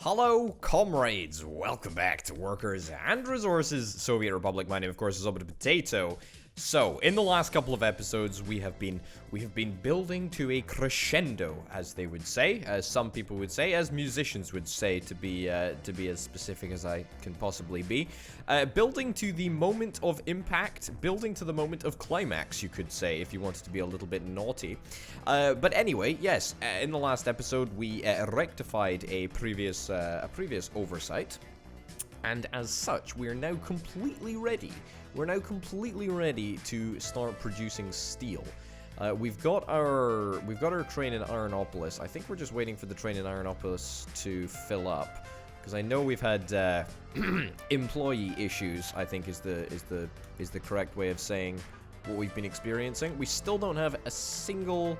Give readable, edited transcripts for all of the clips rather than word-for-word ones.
Hello, comrades! Welcome back to Workers and Resources Soviet Republic. My name, of course, is Obit Potato. So, in the last couple of episodes, we have been building to a crescendo, as they would say, as some people would say, as musicians would say, to be as specific as I can possibly be. Building to the moment of impact, building to the moment of climax, you could say, if you wanted to be a little bit naughty. But anyway, yes, in the last episode, we rectified a previous oversight. And as such, we are now completely ready. We're now completely ready to start producing steel. We've got our train in Ironopolis. I think we're just waiting for the train in Ironopolis to fill up, because I know we've had employee issues. I think is the correct way of saying what we've been experiencing. We still don't have a single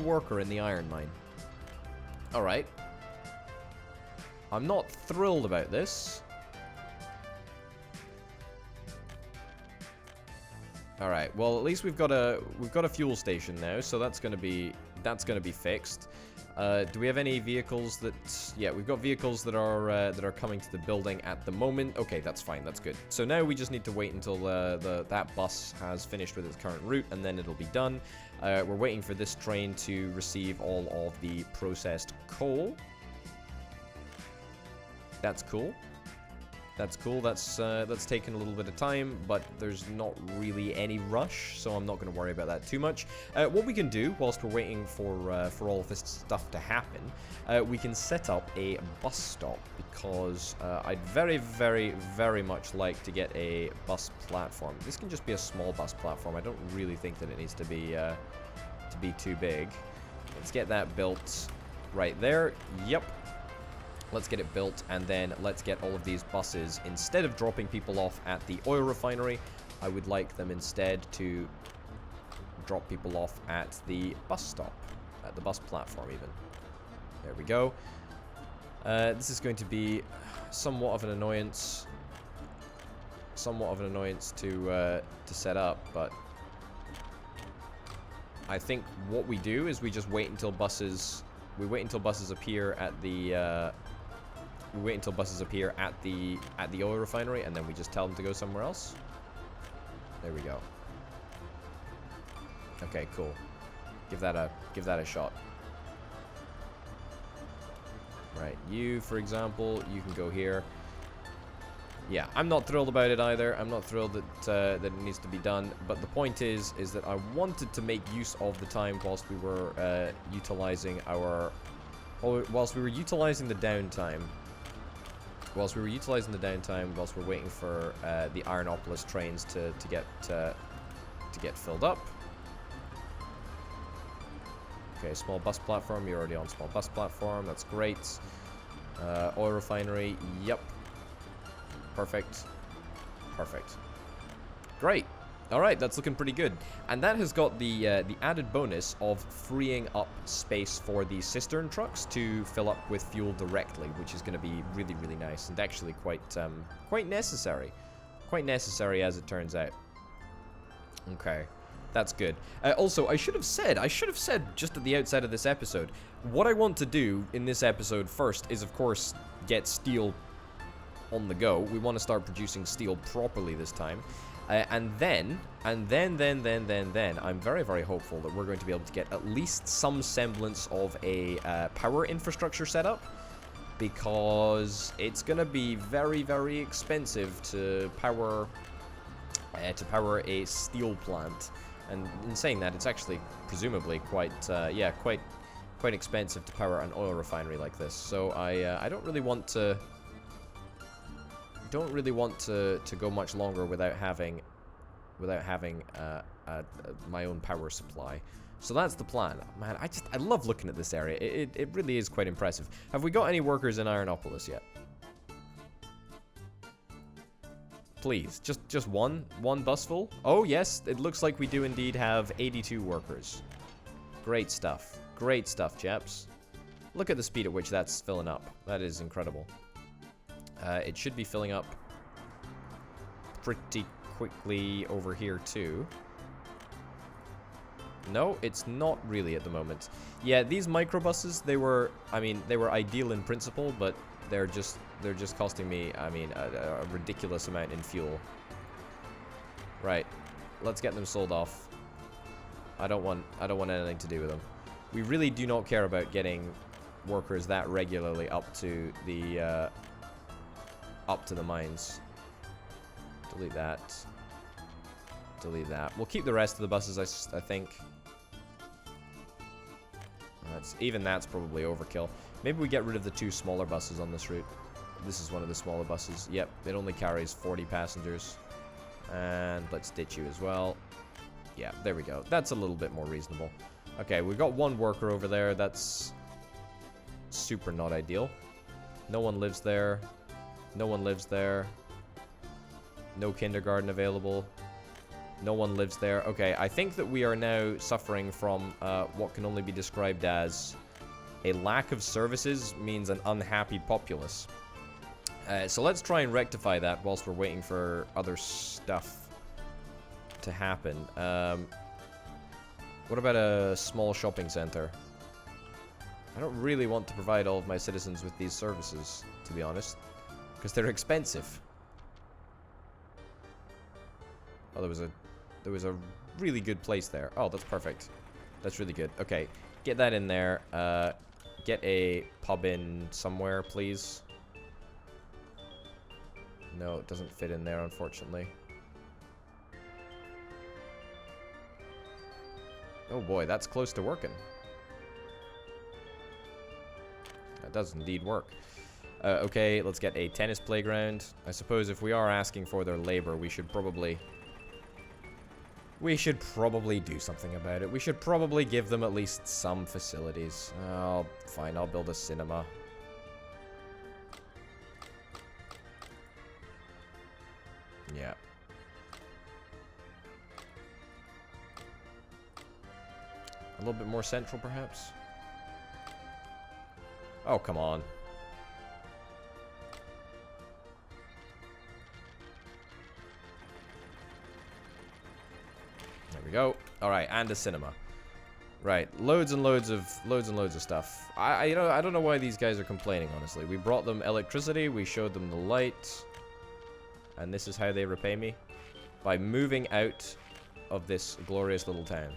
worker in the iron mine. All right. I'm not thrilled about this. All right. Well, at least we've got a fuel station now, so that's gonna be fixed. Do we have any vehicles that? Yeah, we've got vehicles that are coming to the building at the moment. Okay, that's fine. That's good. So now we just need to wait until that bus has finished with its current route, and then it'll be done. We're waiting for this train to receive all of the processed coal. That's cool. That's cool. That's taken a little bit of time, but there's not really any rush, so I'm not going to worry about that too much. What we can do whilst we're waiting for all of this stuff to happen, we can set up a bus stop, because I'd very, very, very much like to get a bus platform. This can just be a small bus platform. I don't really think that it needs to be too big. Let's get that built right there. Yep. Let's get it built, and then let's get all of these buses. Instead of dropping people off at the oil refinery, I would like them instead to drop people off at the bus stop, at the bus platform even. There we go. This is going to be somewhat of an annoyance. To set up, but I think what we do is we just wait until buses. We wait until buses appear at the. We wait until buses appear at the oil refinery, and then we just tell them to go somewhere else. There we go. Okay, cool. Give that a shot. Right, you, for example, you can go here. Yeah, I'm not thrilled about it either. I'm not thrilled that it needs to be done. But the point is that I wanted to make use of the time whilst we were utilizing the downtime. Whilst we're waiting for the Ironopolis trains to get filled up. Okay, small bus platform. You're already on small bus platform. That's great. Oil refinery. Yep. Perfect. Great. All right, that's looking pretty good, and that has got the added bonus of freeing up space for the cistern trucks to fill up with fuel directly, which is going to be really, really nice, and actually quite necessary, as it turns out. Okay, that's good. Also, I should have said just at the outset of this episode, what I want to do in this episode first is, of course, get steel on the go. We want to start producing steel properly this time. And then, I'm very, very hopeful that we're going to be able to get at least some semblance of a power infrastructure set up, because it's going to be very, very expensive to power a steel plant. And in saying that, it's actually presumably quite expensive to power an oil refinery like this. So I don't really want to go much longer without having my own power supply. So that's the plan. Man, I love looking at this area. It really is quite impressive. Have we got any workers in Ironopolis yet? Please, just one bus full? Oh yes, it looks like we do indeed have 82 workers. Great stuff, chaps. Look at the speed at which that's filling up. That is incredible. It should be filling up pretty quickly over here too. No, it's not really at the moment. Yeah, these microbuses, they were, I mean, they were ideal in principle, but they're just costing me, I mean, a ridiculous amount in fuel. Right. Let's get them sold off. I don't want anything to do with them. We really do not care about getting workers that regularly up to the mines. Delete that. Delete that. We'll keep the rest of the buses, I think. That's probably overkill. Maybe we get rid of the 2 smaller buses on this route. This is one of the smaller buses. Yep, it only carries 40 passengers. And let's ditch you as well. Yeah, there we go. That's a little bit more reasonable. Okay, we've got 1 worker over there. That's super not ideal. No one lives there. No one lives there. No kindergarten available. No one lives there. Okay, I think that we are now suffering from what can only be described as a lack of services means an unhappy populace. So let's try and rectify that whilst we're waiting for other stuff to happen. What about a small shopping center? I don't really want to provide all of my citizens with these services, to be honest, because they're expensive. Oh, there was a really good place there. Oh, that's perfect. That's really good. Okay, get that in there. Get a pub in somewhere, please. No, it doesn't fit in there, unfortunately. Oh boy, that's close to working. That does indeed work. Okay, let's get a tennis playground. I suppose if we are asking for their labor, we should probably do something about it. We should probably give them at least some facilities. Oh, fine, I'll build a cinema. Yeah. A little bit more central, perhaps? Oh, come on. There we go. All right, and a cinema. Right, loads and loads of stuff. I don't know why these guys are complaining, honestly. We brought them electricity, we showed them the light, and this is how they repay me, by moving out of this glorious little town.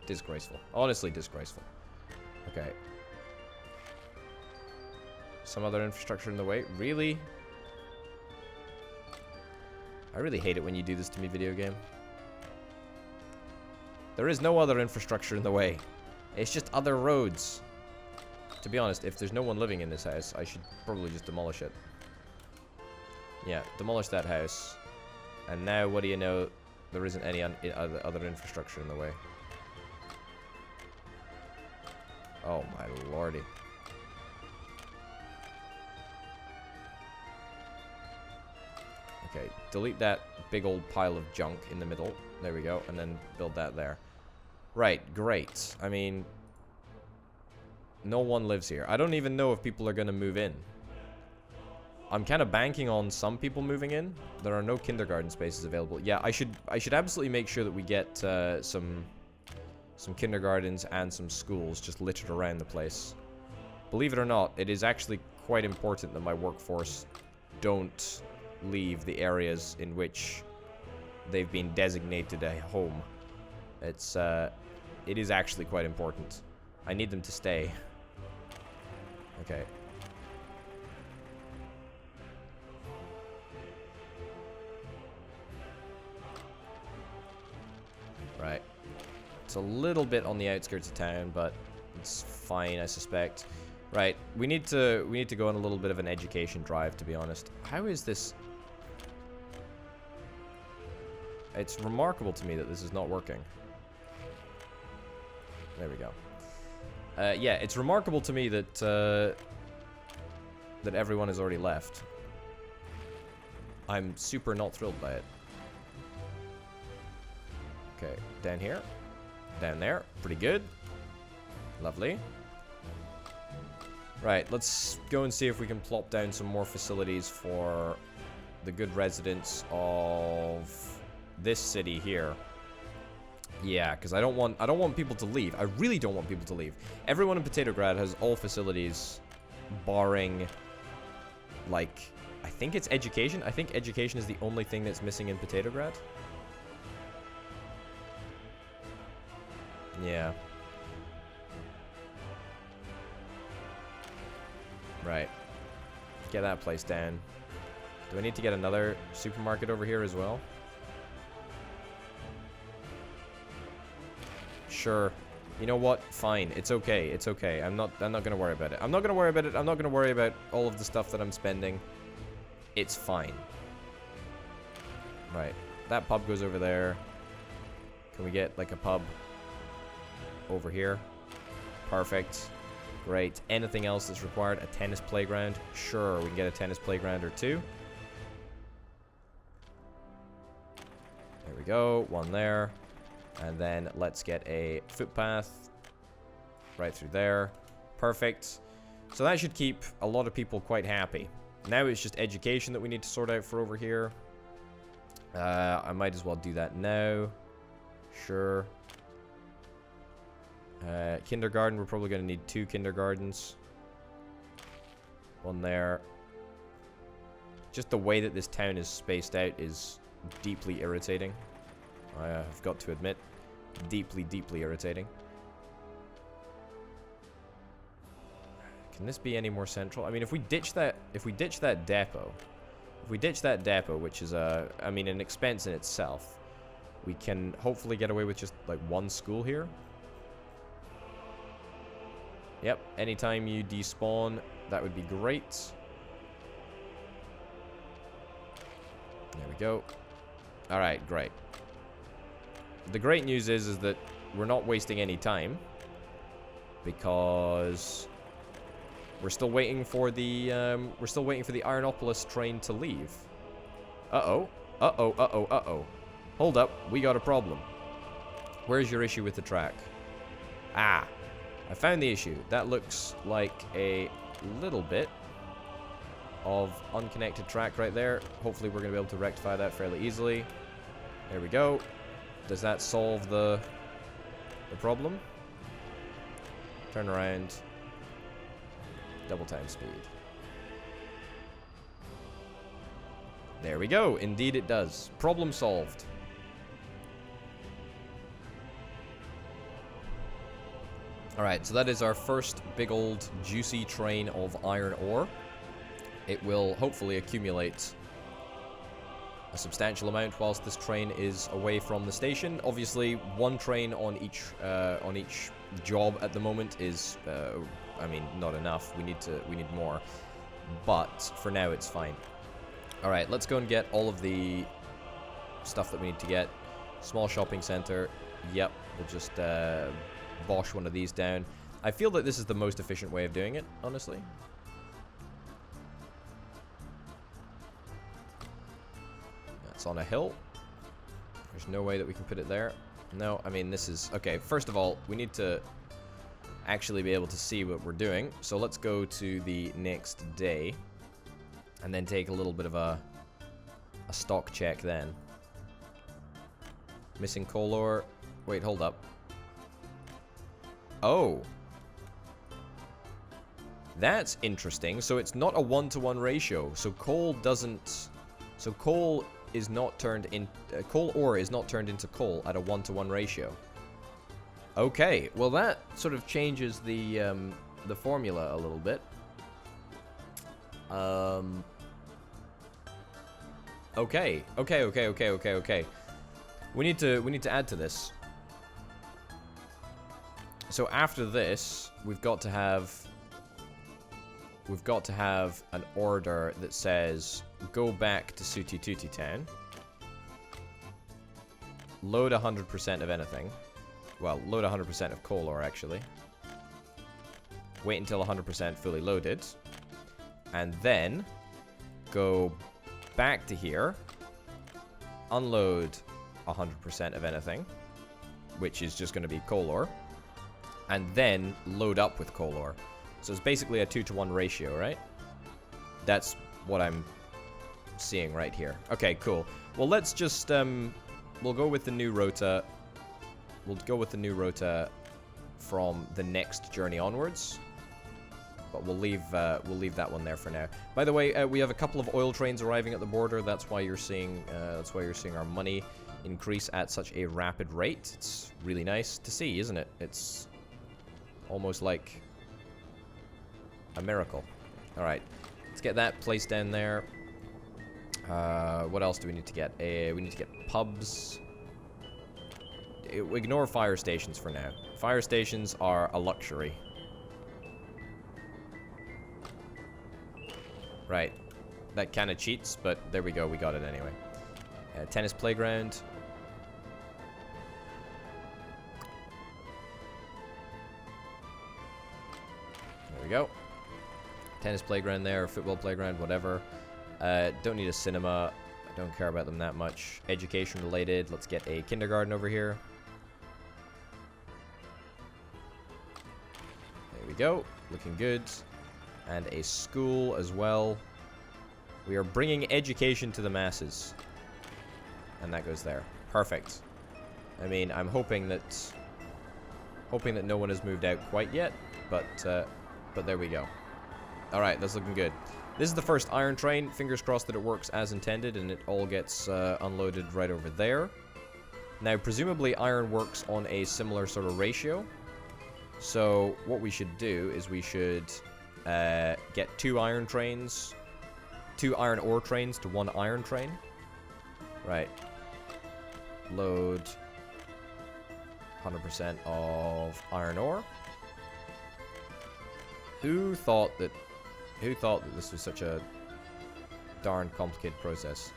Disgraceful. Honestly, disgraceful. Okay. Some other infrastructure in the way. Really? I really hate it when you do this to me, video game. There is no other infrastructure in the way. It's just other roads. To be honest, if there's no one living in this house, I should probably just demolish it. Yeah, demolish that house. And now, what do you know? There isn't any other infrastructure in the way. Oh my lordy. Okay, delete that big old pile of junk in the middle. There we go, and then build that there. Right, great. I mean, no one lives here. I don't even know if people are going to move in. I'm kind of banking on some people moving in. There are no kindergarten spaces available. Yeah, I should absolutely make sure that we get some kindergartens and some schools just littered around the place. Believe it or not, it is actually quite important that my workforce don't leave the areas in which they've been designated a home. It is actually quite important. I need them to stay. Okay. Right. It's a little bit on the outskirts of town, but it's fine, I suspect. Right, we need to go on a little bit of an education drive, to be honest. How is this? It's remarkable to me that this is not working. There we go. Yeah, it's remarkable to me that that everyone has already left. I'm super not thrilled by it. Okay, down here. Down there. Pretty good. Lovely. Right, let's go and see if we can plop down some more facilities for the good residents of this city here. Yeah, because I don't want people to leave. I really don't want people to leave. Everyone in Potatograd has all facilities, barring, like, I think it's education. I think education is the only thing that's missing in Potatograd. Yeah. Right. Get that place down. Do I need to get another supermarket over here as well? Sure. You know what? Fine. It's okay. It's okay. I'm not gonna worry about it. I'm not gonna worry about it. I'm not gonna worry about all of the stuff that I'm spending. It's fine. Right. That pub goes over there. Can we get like a pub over here? Perfect. Great. Anything else that's required? A tennis playground? Sure, we can get a tennis playground or two. There we go. One there. And then let's get a footpath right through there. Perfect. So that should keep a lot of people quite happy. Now it's just education that we need to sort out for over here. I might as well do that now. Sure. Kindergarten, we're probably going to need 2 kindergartens. One there. Just the way that this town is spaced out is deeply irritating. I have got to admit. Deeply, deeply irritating. Can this be any more central? I mean, if we ditch that depot, which is I mean, an expense in itself, we can hopefully get away with just like 1 school here. Yep, anytime you despawn, that would be great. There we go. Alright, great. The great news is that we're not wasting any time, because we're still waiting for the Ironopolis train to leave. Uh-oh. Uh-oh, uh-oh, uh-oh. Hold up, we got a problem. Where's your issue with the track? Ah, I found the issue. That looks like a little bit of unconnected track right there. Hopefully we're going to be able to rectify that fairly easily. There we go. Does that solve the problem? Turn around. Double time speed. There we go. Indeed it does. Problem solved. Alright, so that is our first big old juicy train of iron ore. It will hopefully accumulate a substantial amount whilst this train is away from the station. Obviously, 1 train on each job at the moment is, I mean, not enough. We need more. But for now, it's fine. All right, let's go and get all of the stuff that we need to get. Small shopping center. Yep, we'll just bosh one of these down. I feel that this is the most efficient way of doing it, honestly. It's on a hill. There's no way that we can put it there. No, I mean, this is... Okay, first of all, we need to actually be able to see what we're doing. So let's go to the next day and then take a little bit of a stock check then. Missing coal ore. Wait, hold up. Oh. That's interesting. So it's not a 1-to-1 ratio. So coal doesn't... So coal is not turned in... coal ore is not turned into coal at a 1-to-1 ratio. Okay, well that sort of changes the formula a little bit. Okay. We need to add to this. So after this, we've got to have an order that says go back to Suti Tuti Town. Load 100% of anything. Well, load 100% of coal ore, actually. Wait until 100% fully loaded. And then go back to here. Unload 100% of anything, which is just going to be coal ore. And then load up with coal ore. So it's basically a 2-to-1 ratio, right? That's what I'm seeing right here. Okay, cool. Well, let's just, we'll go with the new rota. We'll go with the new rota from the next journey onwards. But we'll leave that one there for now. By the way, we have a couple of oil trains arriving at the border. That's why you're seeing our money increase at such a rapid rate. It's really nice to see, isn't it? It's almost like a miracle. All right, let's get that placed down there. What else do we need to get? We need to get pubs. Ignore fire stations for now. Fire stations are a luxury. Right. That kind of cheats, but there we go. We got it anyway. Tennis playground. There we go. Tennis playground there, football playground, whatever. Don't need a cinema. I don't care about them that much. Education related. Let's get a kindergarten over here. There we go. Looking good. And a school as well. We are bringing education to the masses. And that goes there. Perfect. I mean, I'm hoping that no one has moved out quite yet, but there we go. All right, that's looking good. This is the first iron train. Fingers crossed that it works as intended and it all gets unloaded right over there. Now, presumably iron works on a similar sort of ratio. So what we should do is we should get two iron ore trains to one iron train. Right. Load 100% of iron ore. Who thought that this was such a darn complicated process?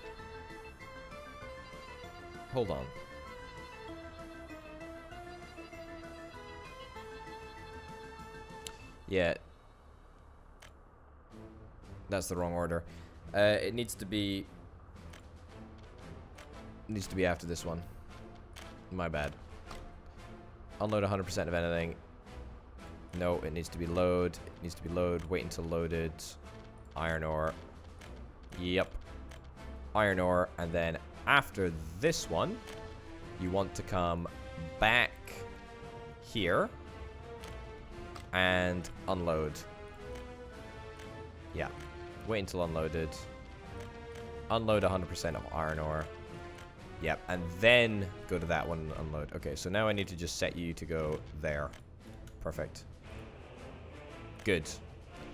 Hold on. Yeah. That's the wrong order. It needs to be after this one. My bad. Unload 100% of anything. No, it needs to be load. It needs to be load. Wait until loaded. Iron ore. Yep. Iron ore. And then after this one, you want to come back here and unload. Yeah. Wait until unloaded. Unload 100% of iron ore. Yep. And then go to that one and unload. Okay, so now I need to just set you to go there. Perfect. Good.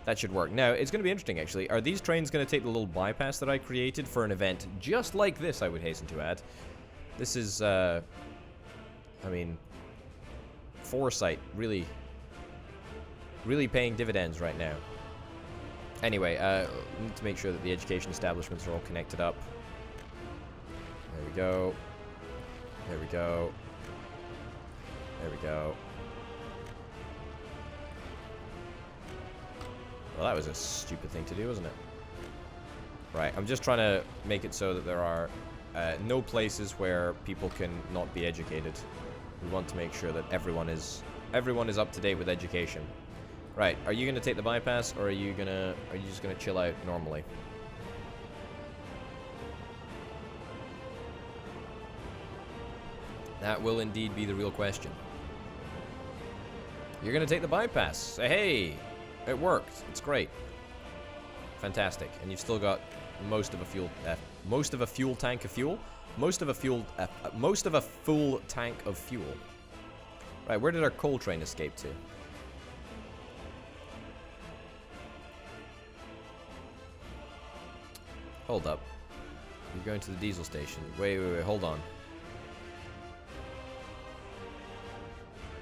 That should work. Now, it's going to be interesting, actually. Are these trains going to take the little bypass that I created for an event just like this, I would hasten to add? This is, I mean, foresight. Really paying dividends right now. Anyway, we need to make sure that the education establishments are all connected up. There we go. There we go. There we go. Well, that was a stupid thing to do, wasn't it? Right, I'm just trying to make it so that there are no places where people can not be educated. We want to make sure that everyone is up to date with education. Right, are you gonna take the bypass, or are you just gonna chill out normally? That will indeed be the real question. You're gonna take the bypass. Say, hey, it worked. It's great. Fantastic. And you've still got most of a full tank of fuel. Most of a full tank of fuel. Right, where did our coal train escape to? Hold up. You're going to the diesel station. Wait, hold on.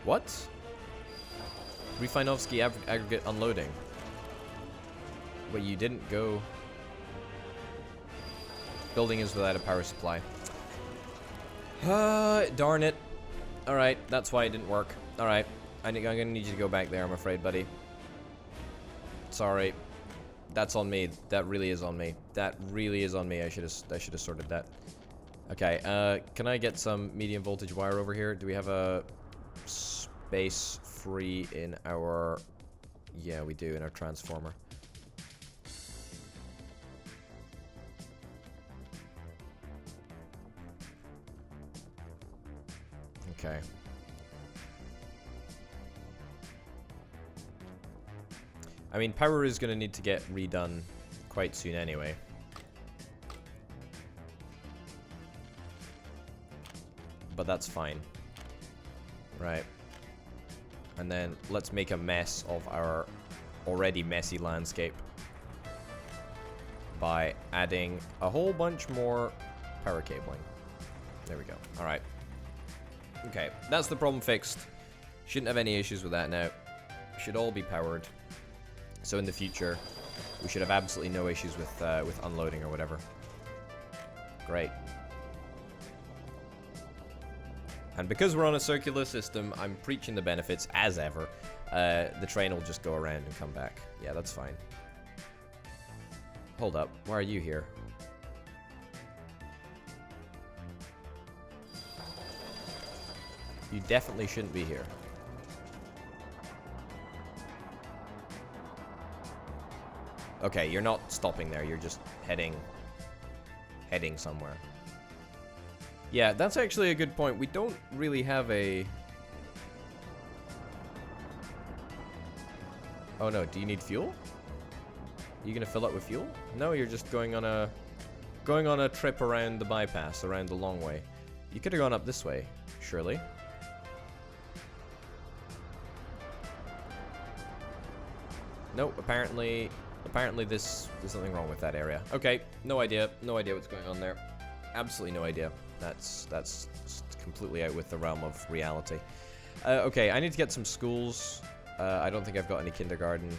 What? Refinovsky aggregate unloading. Wait, you didn't go... Building is without a power supply. Darn it. Alright, that's why it didn't work. Alright, I'm gonna need you to go back there, I'm afraid, buddy. Sorry. That's on me. That really is on me. That really is on me. I should have sorted that. Okay, can I get some medium voltage wire over here? Do we have a space free in our... Yeah, we do, in our transformer. Okay. I mean, power is going to need to get redone quite soon anyway. But that's fine. Right. And then let's make a mess of our already messy landscape by adding a whole bunch more power cabling. There we go. Alright. Okay, that's the problem fixed. Shouldn't have any issues with that now. Should all be powered. So in the future, we should have absolutely no issues with unloading or whatever. Great. And because we're on a circular system, I'm preaching the benefits as ever. The train will just go around and come back. Yeah, that's fine. Hold up. Why are you here? You definitely shouldn't be here. Okay, you're not stopping there. You're just heading somewhere. Yeah, that's actually a good point. We don't really have a... Oh no, do you need fuel? Are you gonna fill up with fuel? No, you're just going on a trip around the bypass, around the long way. You could have gone up this way, surely. Nope, apparently there's something wrong with that area. Okay, no idea what's going on there. Absolutely no idea. That's completely out with the realm of reality. Okay, I need to get some schools. I don't think I've got any kindergarten.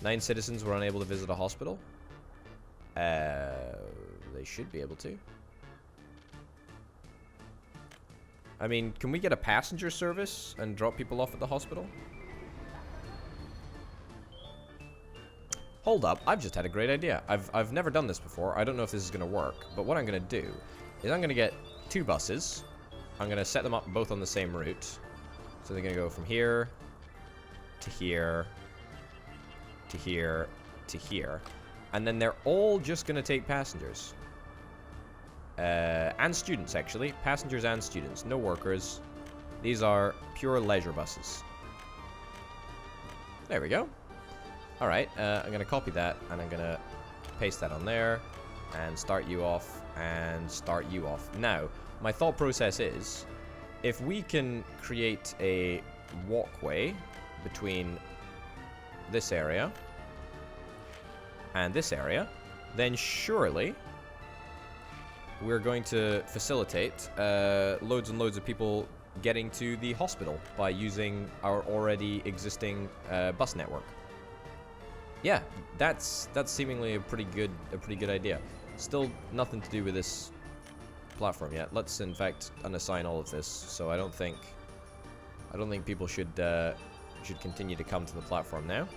9 citizens were unable to visit a hospital. They should be able to. I mean, can we get a passenger service and drop people off at the hospital? Hold up, I've just had a great idea. I've never done this before. I don't know if this is going to work, but what I'm going to do is I'm going to get 2 buses. I'm going to set them up both on the same route. So they're going to go from here to here to here to here. And then they're all just going to take passengers. And students, actually. Passengers and students. No workers. These are pure leisure buses. There we go. Alright, I'm going to copy that, and I'm going to paste that on there, and start you off, and start you off. Now, my thought process is, if we can create a walkway between this area and this area, then surely we're going to facilitate loads and loads of people getting to the hospital by using our already existing bus network. Yeah, that's seemingly a pretty good idea. Still nothing to do with this platform yet. Let's in fact unassign all of this. So I don't think people should continue to come to the platform now.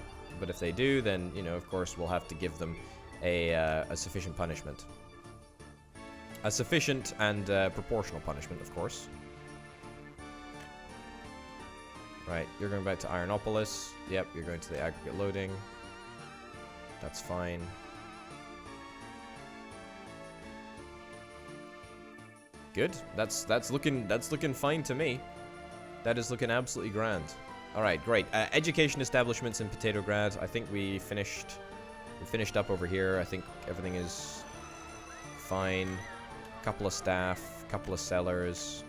But if they do, then of course we'll have to give them a sufficient punishment, a sufficient and proportional punishment, of course. Right, you're going back to Ironopolis. Yep, you're going to the aggregate loading. That's fine. Good. That's looking fine to me. That is looking absolutely grand. All right, great. Education establishments in Potatograd. I think we finished up over here. I think everything is fine. Couple of staff, couple of sellers.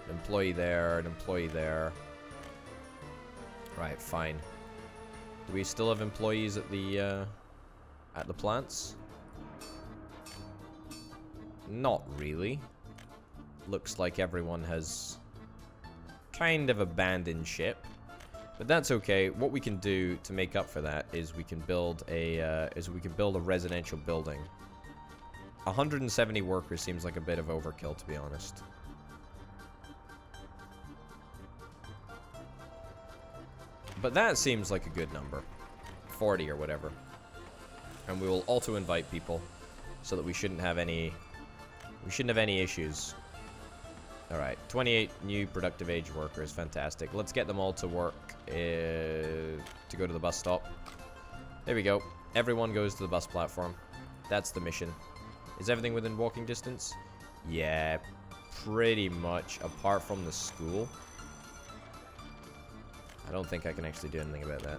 An employee there, an employee there. Right, fine. Do we still have employees at the plants? Not really. Looks like everyone has kind of abandoned ship, but that's okay. What we can do to make up for that is we can build a residential building. 170 workers seems like a bit of overkill, to be honest. But that seems like a good number. 40 or whatever. And we will also invite people so that we shouldn't have any issues. Alright, 28 new productive age workers, fantastic. Let's get them all to work to go to the bus stop. There we go. Everyone goes to the bus platform. That's the mission. Is everything within walking distance? Yeah, pretty much, apart from the school. I don't think I can actually do anything about that.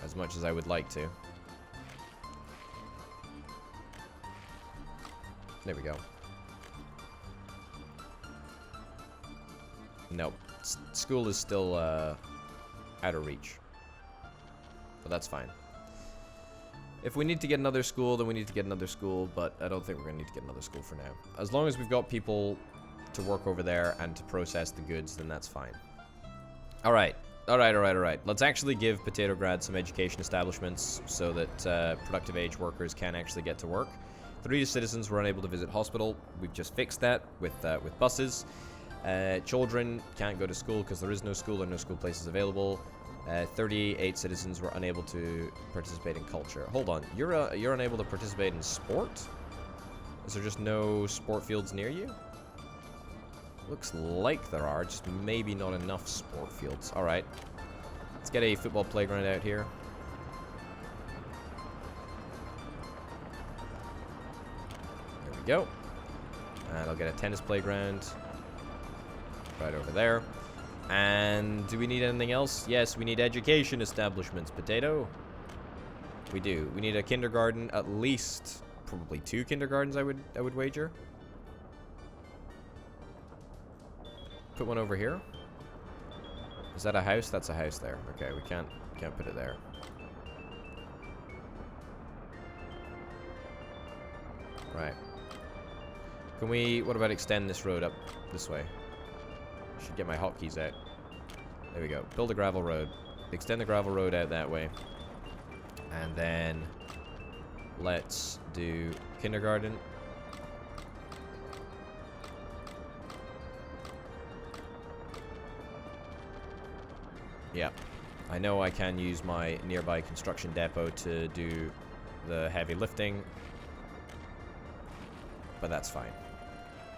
as much as I would like to. There we go. Nope. School is still out of reach. But that's fine. If we need to get another school, then we need to get another school, but I don't think we're going to need to get another school for now. As long as we've got people to work over there and to process the goods, then that's fine. Alright. Alright. Let's actually give Potatograd some education establishments so that productive age workers can actually get to work. 3 citizens were unable to visit hospital. We've just fixed that with buses. Children can't go to school because there is no school or no school places available. 38 citizens were unable to participate in culture. Hold on, you're unable to participate in sport? Is there just no sport fields near you? Looks like there are, just maybe not enough sport fields. Alright. Let's get a football playground out here. There we go. And I'll get a tennis playground right over there. And do we need anything else? Yes, we need education establishments. Potato? We do. We need a kindergarten, at least probably 2 kindergartens, I would wager. Put one over here. Is that a house? That's a house there. Okay, we can't put it there. Right. Can we, what about extend this road up this way? Should get my hotkeys out. There we go. Build a gravel road. Extend the gravel road out that way. And then let's do kindergarten. Yeah. I know I can use my nearby construction depot to do the heavy lifting, but that's fine.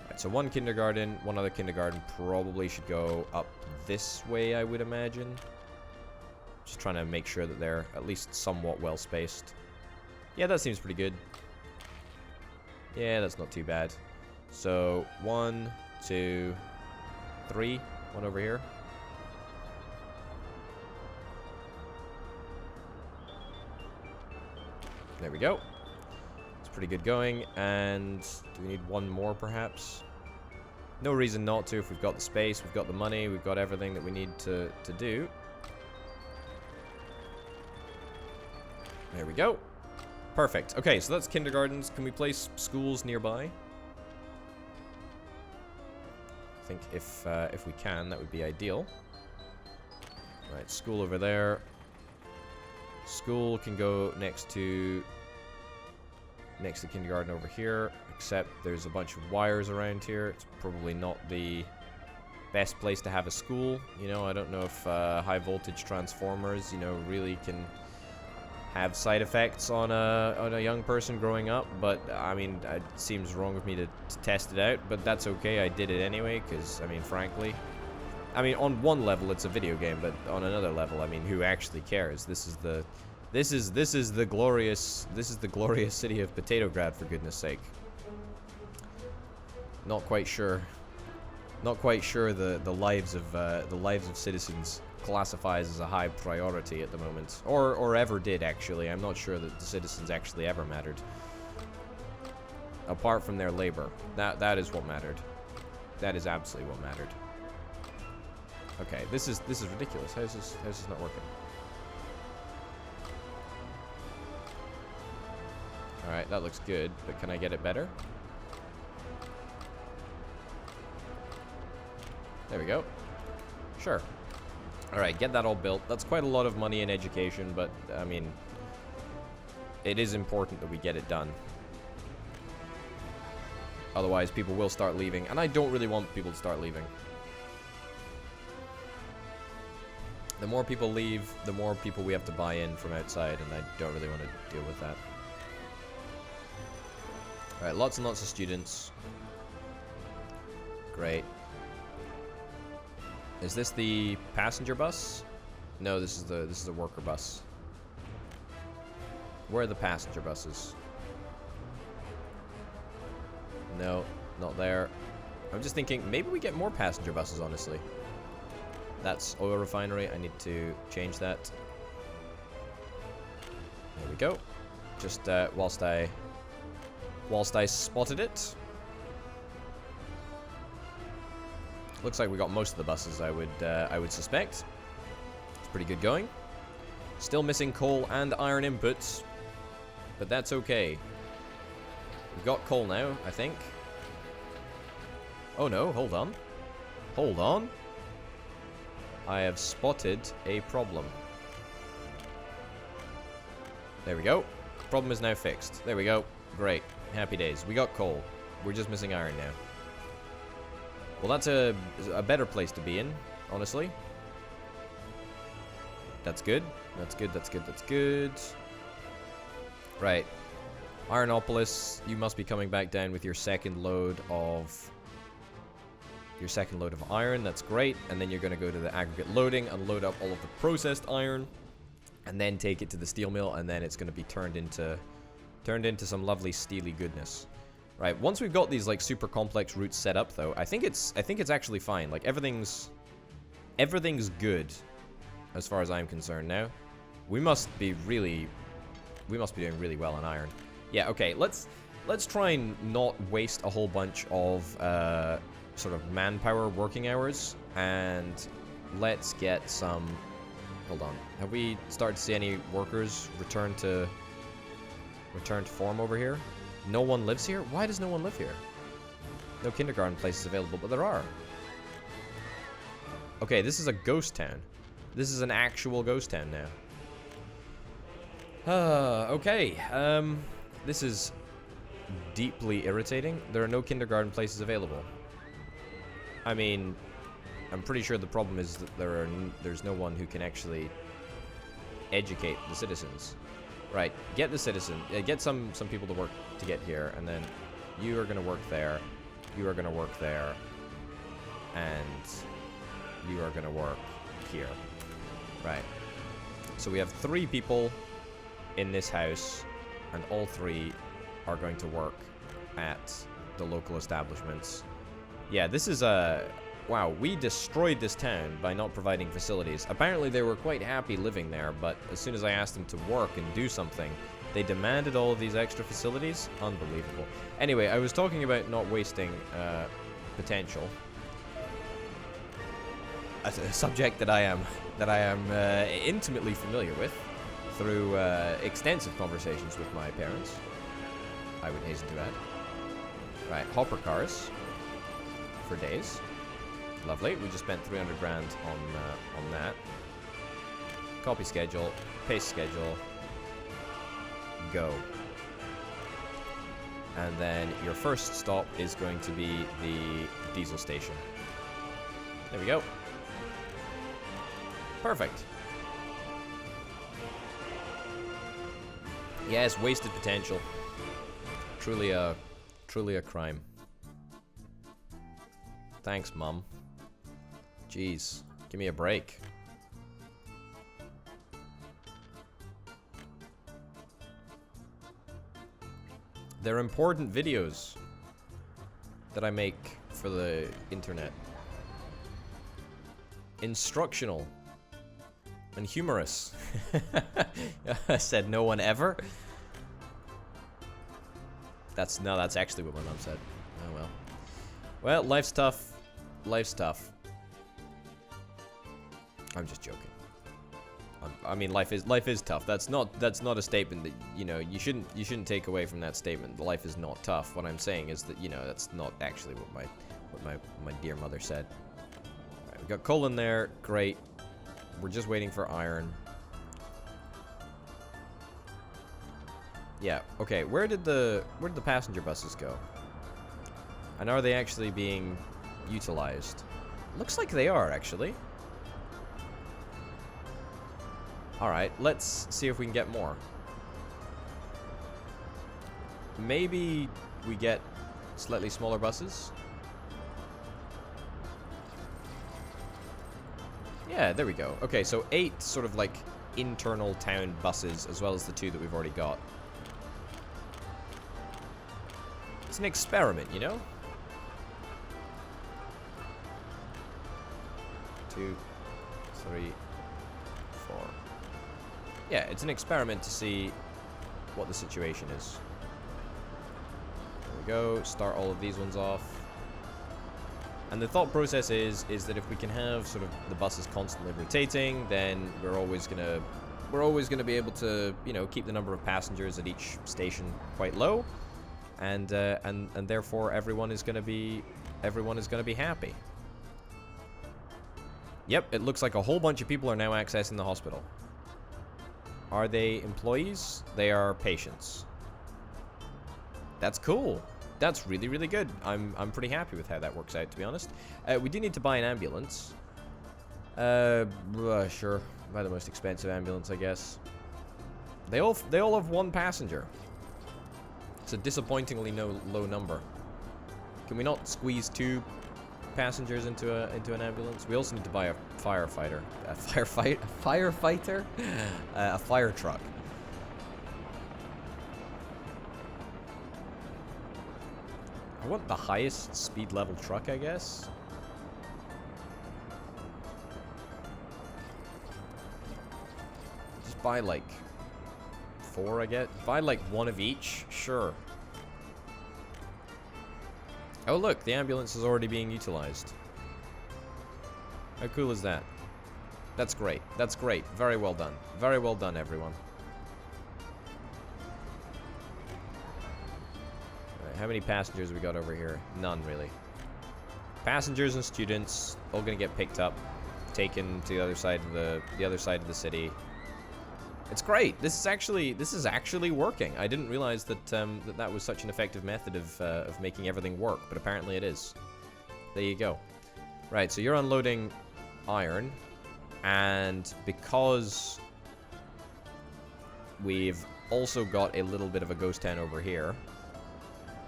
Right, so 1 kindergarten, 1 other kindergarten probably should go up this way, I would imagine. Just trying to make sure that they're at least somewhat well spaced. Yeah, that seems pretty good. Yeah, that's not too bad. So 1, 2, 3, 1 over here. There we go. It's pretty good going. And do we need 1 more perhaps? No reason not to if we've got the space, we've got the money, we've got everything that we need to do. There we go. Perfect. Okay, so that's kindergartens. Can we place schools nearby? I think if we can, that would be ideal. Right, school over there. School can go next to kindergarten over here, except there's a bunch of wires around here. It's probably not the best place to have a school. You know, I don't know if high voltage transformers, you know, really can have side effects on a young person growing up, but I mean, it seems wrong of me to test it out, but that's okay. I did it anyway because, I mean, frankly, I mean, on one level it's a video game, but on another level, I mean, who actually cares? This is the glorious city of Potatograd, for goodness sake. Not quite sure the lives of citizens classifies as a high priority at the moment, or ever did actually. I'm not sure that the citizens actually ever mattered, apart from their labor. That is what mattered. That is absolutely what mattered. Okay, this is ridiculous. How's this not working? All right, that looks good, but can I get it better? There we go. Sure. Alright, get that all built. That's quite a lot of money in education, but, I mean, it is important that we get it done. Otherwise, people will start leaving, and I don't really want people to start leaving. The more people leave, the more people we have to buy in from outside, and I don't really want to deal with that. Alright, lots and lots of students. Great. Is this the passenger bus? No, this is the worker bus. Where are the passenger buses? No, not there. I'm just thinking, maybe we get more passenger buses, honestly. That's oil refinery. I need to change that. we go. Just whilst I spotted it. Looks like we got most of the buses, I would suspect. It's pretty good going. Still missing coal and iron inputs, but that's okay. We've got coal now, I think. Oh no, hold on. Hold on. I have spotted a problem. There we go. Problem is now fixed. There we go. Great. Happy days. We got coal. We're just missing iron now. Well, that's a better place to be in, honestly. That's good. That's good, that's good, that's good. Right. Ironopolis, you must be coming back down with your second load of iron. That's great. And then you're going to go to the aggregate loading and load up all of the processed iron, and then take it to the steel mill, and then it's going to be turned into some lovely steely goodness. Right. Once we've got these like super complex routes set up, though, I think it's actually fine. Like everything's good as far as I'm concerned now. We must be doing really well on iron. Yeah, okay, let's try and not waste a whole bunch of sort of manpower working hours, and let's get some... Hold on. Have we started to see any workers return to form over here? No one lives here? Why does no one live here? No kindergarten places available, but there are. Okay, this is a ghost town. This is an actual ghost town now. Okay. This is deeply irritating. There are no kindergarten places available. I mean, I'm pretty sure the problem is that there's no one who can actually educate the citizens. Right, get the citizen, get some people to work to get here, and then you are going to work there, you are going to work there, and you are going to work here. Right. So we have 3 people in this house, and all 3 are going to work at the local establishments. Yeah, this is a... Wow, we destroyed this town by not providing facilities. Apparently they were quite happy living there, but as soon as I asked them to work and do something, they demanded all of these extra facilities. Unbelievable. Anyway, I was talking about not wasting potential. A subject that I am intimately familiar with through extensive conversations with my parents, I would hasten to add. Right, hopper cars for days. Lovely. We just spent 300 grand on that. Copy schedule, paste schedule, go. And then your first stop is going to be the diesel station. There we go. Perfect. Yes, wasted potential. Truly a crime. Thanks, Mum. Jeez, give me a break. They're important videos that I make for the internet. Instructional and humorous. I said no one ever. That's actually what my mom said. Oh well. Well, life's tough. Life's tough. I'm just joking. I mean, life is tough. That's not a statement that, you know, you shouldn't take away from that statement. Life is not tough. What I'm saying is that, you know, that's not actually what my dear mother said. All right, we got coal in there. Great. We're just waiting for iron. Yeah. Okay. Where did the passenger buses go? And are they actually being utilized? Looks like they are, actually. Alright, let's see if we can get more. Maybe we get slightly smaller buses? Yeah, there we go. Okay, so 8 sort of like internal town buses, as well as the 2 that we've already got. It's an experiment, you know? 2, 3, 4. Yeah, it's an experiment to see what the situation is. There we go. Start all of these ones off. And the thought process is that if we can have sort of the buses constantly rotating, then we're always gonna be able to, you know, keep the number of passengers at each station quite low, and therefore everyone is gonna be happy. Yep, it looks like a whole bunch of people are now accessing the hospital. Are they employees? They are patients. That's cool. That's really, really good. I'm pretty happy with how that works out, to be honest. We do need to buy an ambulance. Sure. Buy the most expensive ambulance, I guess. They all have one passenger. It's a disappointingly low number. Can we not squeeze 2 passengers into an ambulance? We also need to buy a firefighter. A firefighter? A fire truck. I want the highest speed level truck, I guess. Just buy like 4, I guess. Buy like 1 of each. Sure. Oh look, the ambulance is already being utilized. How cool is that? That's great. That's great. Very well done. Very well done, everyone. How many passengers have we got over here? None, really. Passengers and students all gonna get picked up, taken to the other side of the city. It's great. This is actually working. I didn't realize that that was such an effective method of making everything work, but apparently it is. There you go. Right. So you're unloading iron, and because we've also got a little bit of a ghost town over here.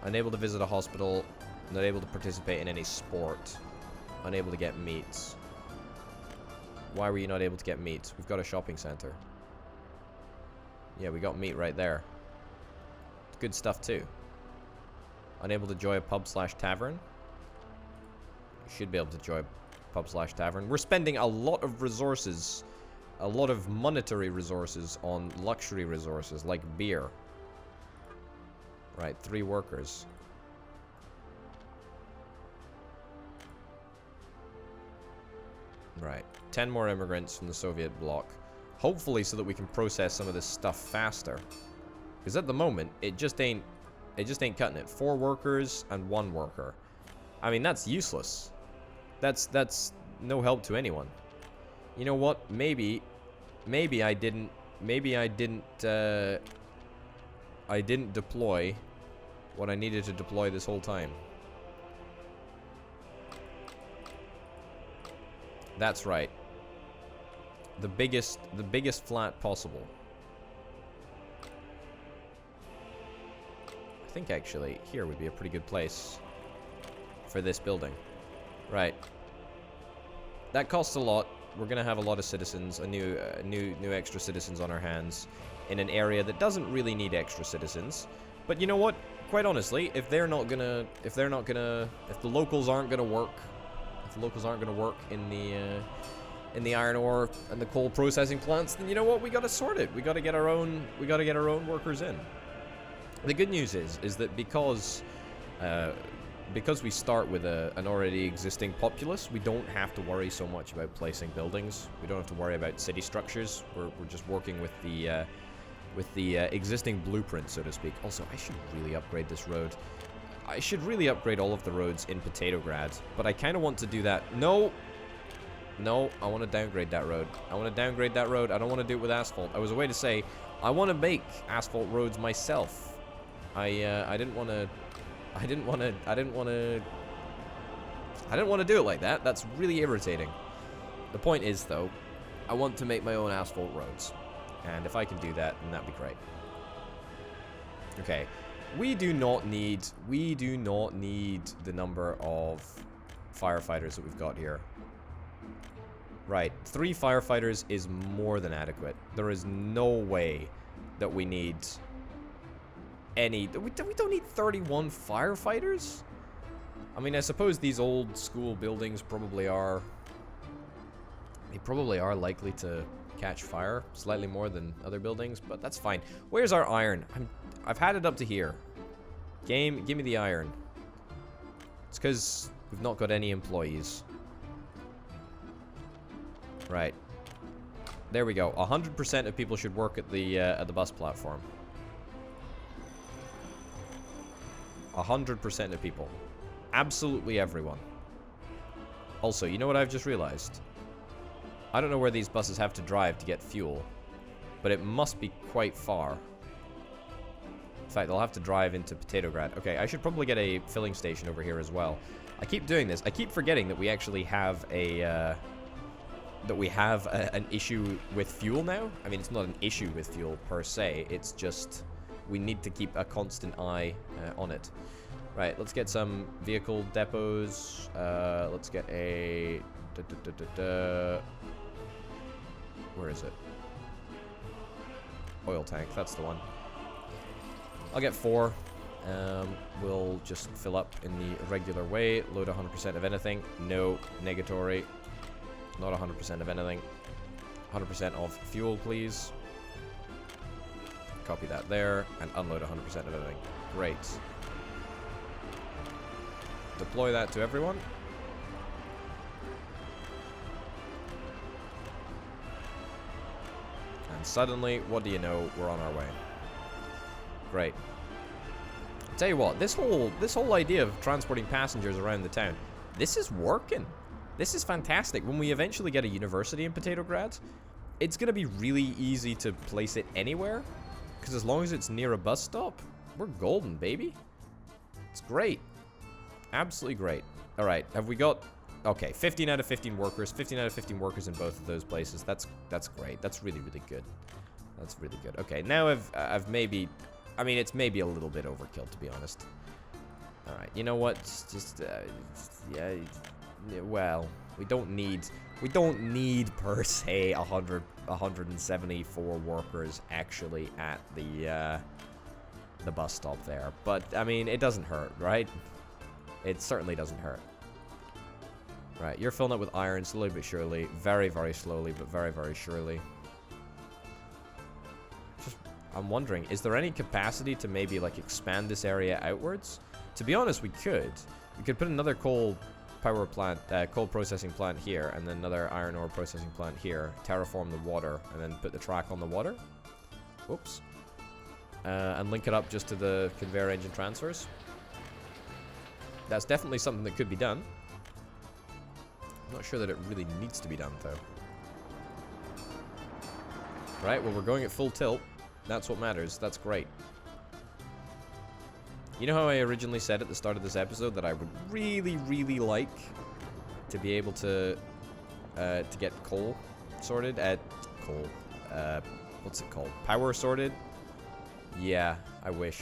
Unable to visit a hospital, not able to participate in any sport, unable to get meats. Why were you not able to get meats? We've got a shopping center. Yeah, we got meat right there. It's good stuff too. Unable to join a pub/tavern. Should be able to join a pub/tavern. We're spending a lot of resources, a lot of monetary resources on luxury resources like beer. Right, 3 workers. Right, 10 more immigrants from the Soviet bloc. Hopefully so that we can process some of this stuff faster. Because at the moment, it just ain't cutting it. 4 workers and 1 worker. I mean, that's useless. That's no help to anyone. You know what? Maybe I didn't deploy what I needed to deploy this whole time. That's right. The biggest flat possible. I think actually here would be a pretty good place for this building. Right. That costs a lot. We're gonna have a lot of citizens, new extra citizens on our hands in an area that doesn't really need extra citizens. But you know what? Quite honestly, if the locals aren't gonna work, in the iron ore and the coal processing plants, then you know what? We gotta sort it. We gotta get our own workers in. The good news is that because we start with an already existing populace, we don't have to worry so much about placing buildings. We don't have to worry about city structures. We're just working with the existing blueprint, so to speak. Also, I should really upgrade this road. I should really upgrade all of the roads in Potatograd, but I kind of want to do that. No, I want to downgrade that road. I don't want to do it with asphalt. I was a way to say I want to make asphalt roads myself. I didn't want to do it like that. That's really irritating. The point is, though, I want to make my own asphalt roads. And if I can do that, then that'd be great. Okay. We do not need the number of firefighters that we've got here. Right. 3 firefighters is more than adequate. There is no way that we need any... We don't need 31 firefighters? I mean, I suppose these old school buildings probably are... They probably are likely to catch fire slightly more than other buildings, but that's fine. Where's our iron? I've had it up to here. Game, give me the iron. It's because we've not got any employees. Right. There we go. 100% of people should work at the bus platform. 100% of people. Absolutely everyone. Also, you know what I've just realized? I don't know where these buses have to drive to get fuel, but it must be quite far. In fact, they'll have to drive into Potatograd. Okay, I should probably get a filling station over here as well. I keep doing this. I keep forgetting that we actually have a... an issue with fuel now. I mean, it's not an issue with fuel per se. It's just we need to keep a constant eye on it. Right, let's get some vehicle depots. Let's get a... Where is it? Oil tank, that's the one. I'll get 4. We'll just fill up in the regular way. Load 100% of anything. No negatory. Not 100% of anything. 100% of fuel, please. Copy that there. And unload 100% of everything. Great. Deploy that to everyone. And suddenly, what do you know? We're on our way. Great. Tell you what, this whole idea of transporting passengers around the town, this is working. This is fantastic. When we eventually get a university in Potatograd, it's going to be really easy to place it anywhere. Because as long as it's near a bus stop, we're golden, baby. It's great. Absolutely great. All right, have we got... Okay, 15 out of 15 workers. 15 out of 15 workers in both of those places. That's great. That's really, really good. That's really good. Okay, now I've maybe... I mean, it's maybe a little bit overkill, to be honest. All right, you know what? Just yeah... Well, we don't need per se 174 workers actually at the bus stop there. But I mean, it doesn't hurt, right? It certainly doesn't hurt. Right, you're filling up with iron slowly but surely, very, very slowly, but very, very surely. Just, I'm wondering, is there any capacity to maybe like expand this area outwards? To be honest, we could. We could put another coal power plant, coal processing plant here, and then another iron ore processing plant here. Terraform the water, and then put the track on the water. Whoops. And link it up just to the conveyor engine transfers. That's definitely something that could be done. I'm not sure that it really needs to be done, though. Right, well, we're going at full tilt. That's what matters. That's great. You know how I originally said at the start of this episode that I would really, really like to be able to get coal sorted at what's it called? Power sorted? Yeah, I wish.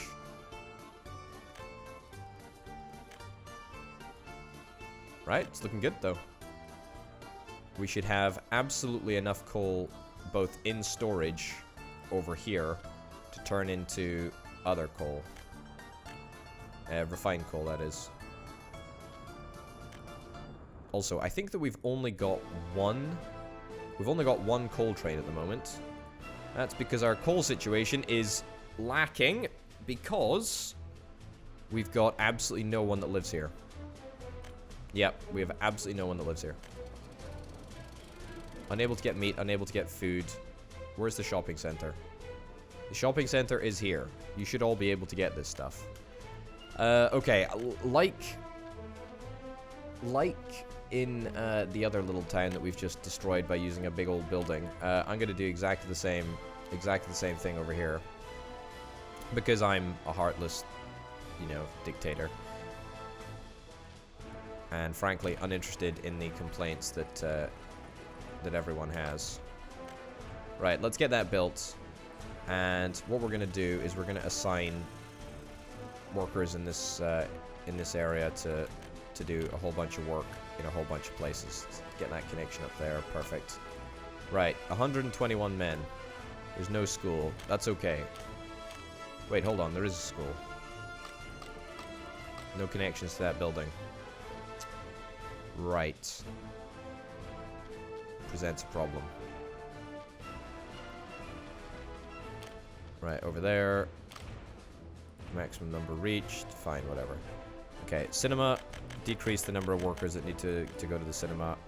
Right, it's looking good though. We should have absolutely enough coal both in storage over here to turn into other coal. Refined coal, that is. Also, I think that we've only got one coal train at the moment. That's because our coal situation is lacking because we've got absolutely no one that lives here. Yep, we have absolutely no one that lives here. Unable to get meat, unable to get food. Where's the shopping center? The shopping center is here. You should all be able to get this stuff. Okay, like in the other little town that we've just destroyed by using a big old building, I'm gonna do exactly the same thing over here. Because I'm a heartless, you know, dictator. And frankly, uninterested in the complaints that that everyone has. Right, let's get that built. And what we're gonna do is we're gonna assign workers in this area to do a whole bunch of work in a whole bunch of places. Get that connection up there, perfect. Right, 121 men. There's no school. That's okay. Wait, hold on, there is a school. No connections to that building. Right. Presents a problem. Right, over there. Maximum number reached. Fine, whatever. Okay, cinema. Decrease the number of workers that need to go to the cinema.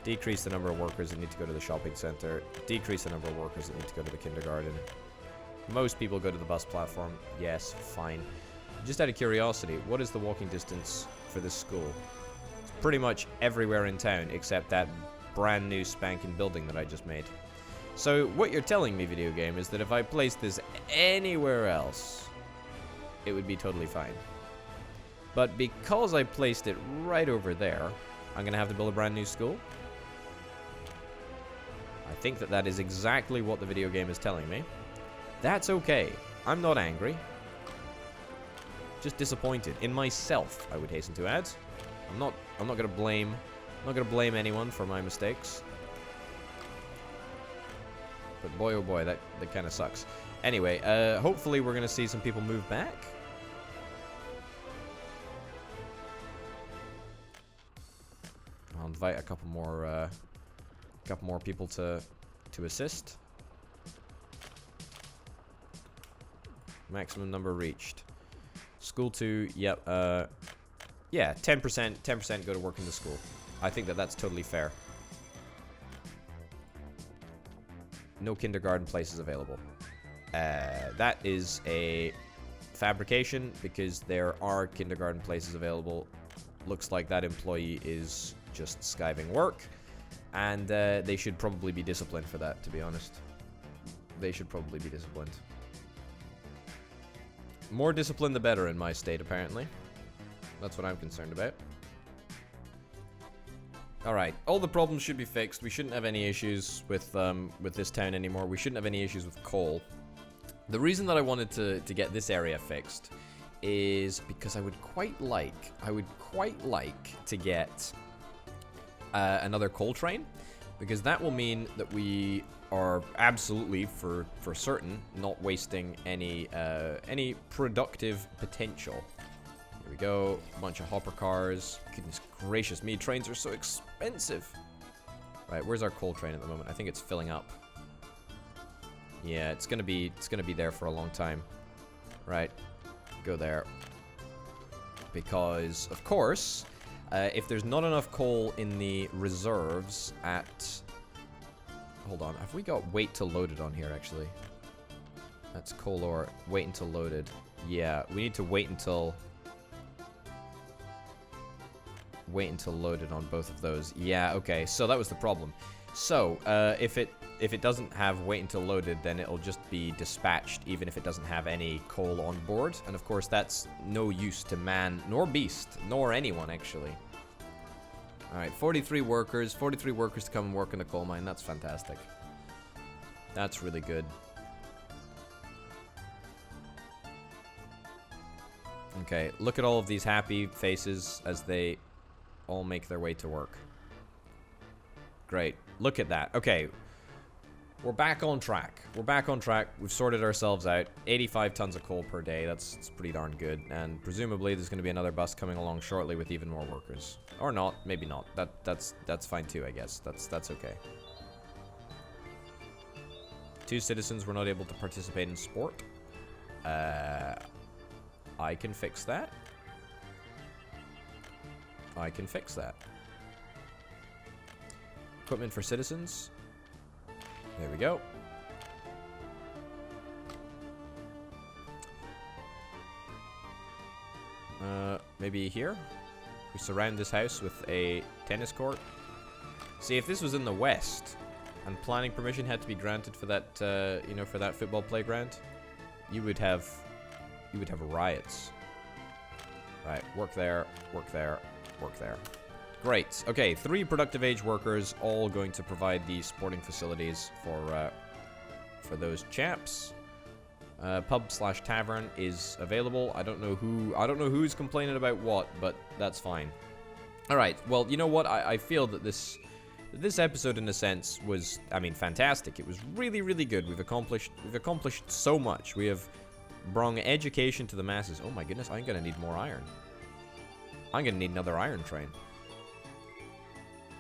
Decrease the number of workers that need to go to the shopping center. Decrease the number of workers that need to go to the kindergarten. Most people go to the bus platform. Yes, fine. Just out of curiosity, what is the walking distance for this school? It's pretty much everywhere in town except that brand new spanking building that I just made. So what you're telling me, video game, is that if I placed this anywhere else, it would be totally fine. But because I placed it right over there, I'm going to have to build a brand new school. I think that that is exactly what the video game is telling me. That's okay. I'm not angry. Just disappointed in myself, I would hasten to add. I'm not going to blame anyone for my mistakes. But boy oh boy, that kind of sucks. Anyway, hopefully we're going to see some people move back. I'll invite a couple more people to assist. Maximum number reached. School 2, yep, yeah, 10% go to work in the school. I think that that's totally fair. No kindergarten places available. That is a fabrication because there are kindergarten places available. Looks like that employee is just skiving work, and they should probably be disciplined for that, to be honest. They should probably be disciplined. More discipline the better in my state, apparently. That's what I'm concerned about. Alright, all the problems should be fixed. We shouldn't have any issues with this town anymore. We shouldn't have any issues with coal. The reason that I wanted to get this area fixed is because I would quite like to get another coal train, because that will mean that we are absolutely for certain not wasting any productive potential. Here we go, a bunch of hopper cars. Goodness gracious me, trains are so expensive. Right, where's our coal train at the moment? I think it's filling up. Yeah, it's gonna be there for a long time. Right, go there. Because of course, if there's not enough coal in the reserves at... Hold on, have we got wait till loaded on here, actually? That's coal ore. Wait until loaded. Yeah, we need to wait until loaded on both of those. Yeah, okay, so that was the problem. So, if it doesn't have wait until loaded, then it'll just be dispatched, even if it doesn't have any coal on board. And of course, that's no use to man, nor beast, nor anyone, actually. Alright, 43 workers to come and work in the coal mine. That's fantastic. That's really good. Okay, look at all of these happy faces as they all make their way to work. Great. Look at that. Okay. We're back on track. We've sorted ourselves out. 85 tons of coal per day. That's pretty darn good. And presumably there's going to be another bus coming along shortly with even more workers. Or not. Maybe not. That's fine too, I guess. That's okay. 2 citizens were not able to participate in sport. I can fix that. Equipment for citizens. There we go. Maybe here? We surround this house with a tennis court. See, if this was in the west, and planning permission had to be granted for that, you know, for that football playground, you would have riots. Right, work there, work there, work there. Great. Okay, 3 productive age workers, all going to provide the sporting facilities for those chaps. Pub/tavern is available. I don't know who's complaining about what, but that's fine. All right. Well, you know what? I feel that this episode, in a sense, was, I mean, fantastic. It was really, really good. We've accomplished so much. We have brought education to the masses. Oh my goodness, I'm gonna need more iron. I'm gonna need another iron train.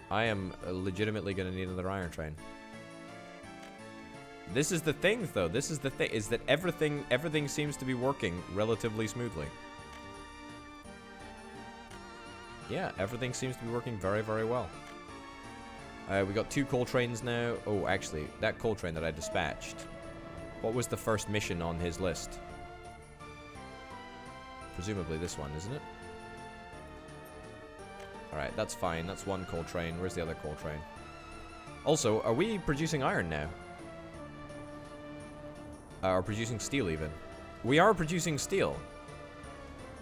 I am legitimately gonna need another iron train. This is the thing, though. This is the thing, is that everything seems to be working relatively smoothly. Yeah, everything seems to be working very, very well. We got 2 coal trains now. Oh, actually, that coal train that I dispatched. What was the first mission on his list? Presumably this one, isn't it? Alright, that's fine. That's 1 coal train. Where's the other coal train? Also, are we producing iron now? Or producing steel, even? We are producing steel.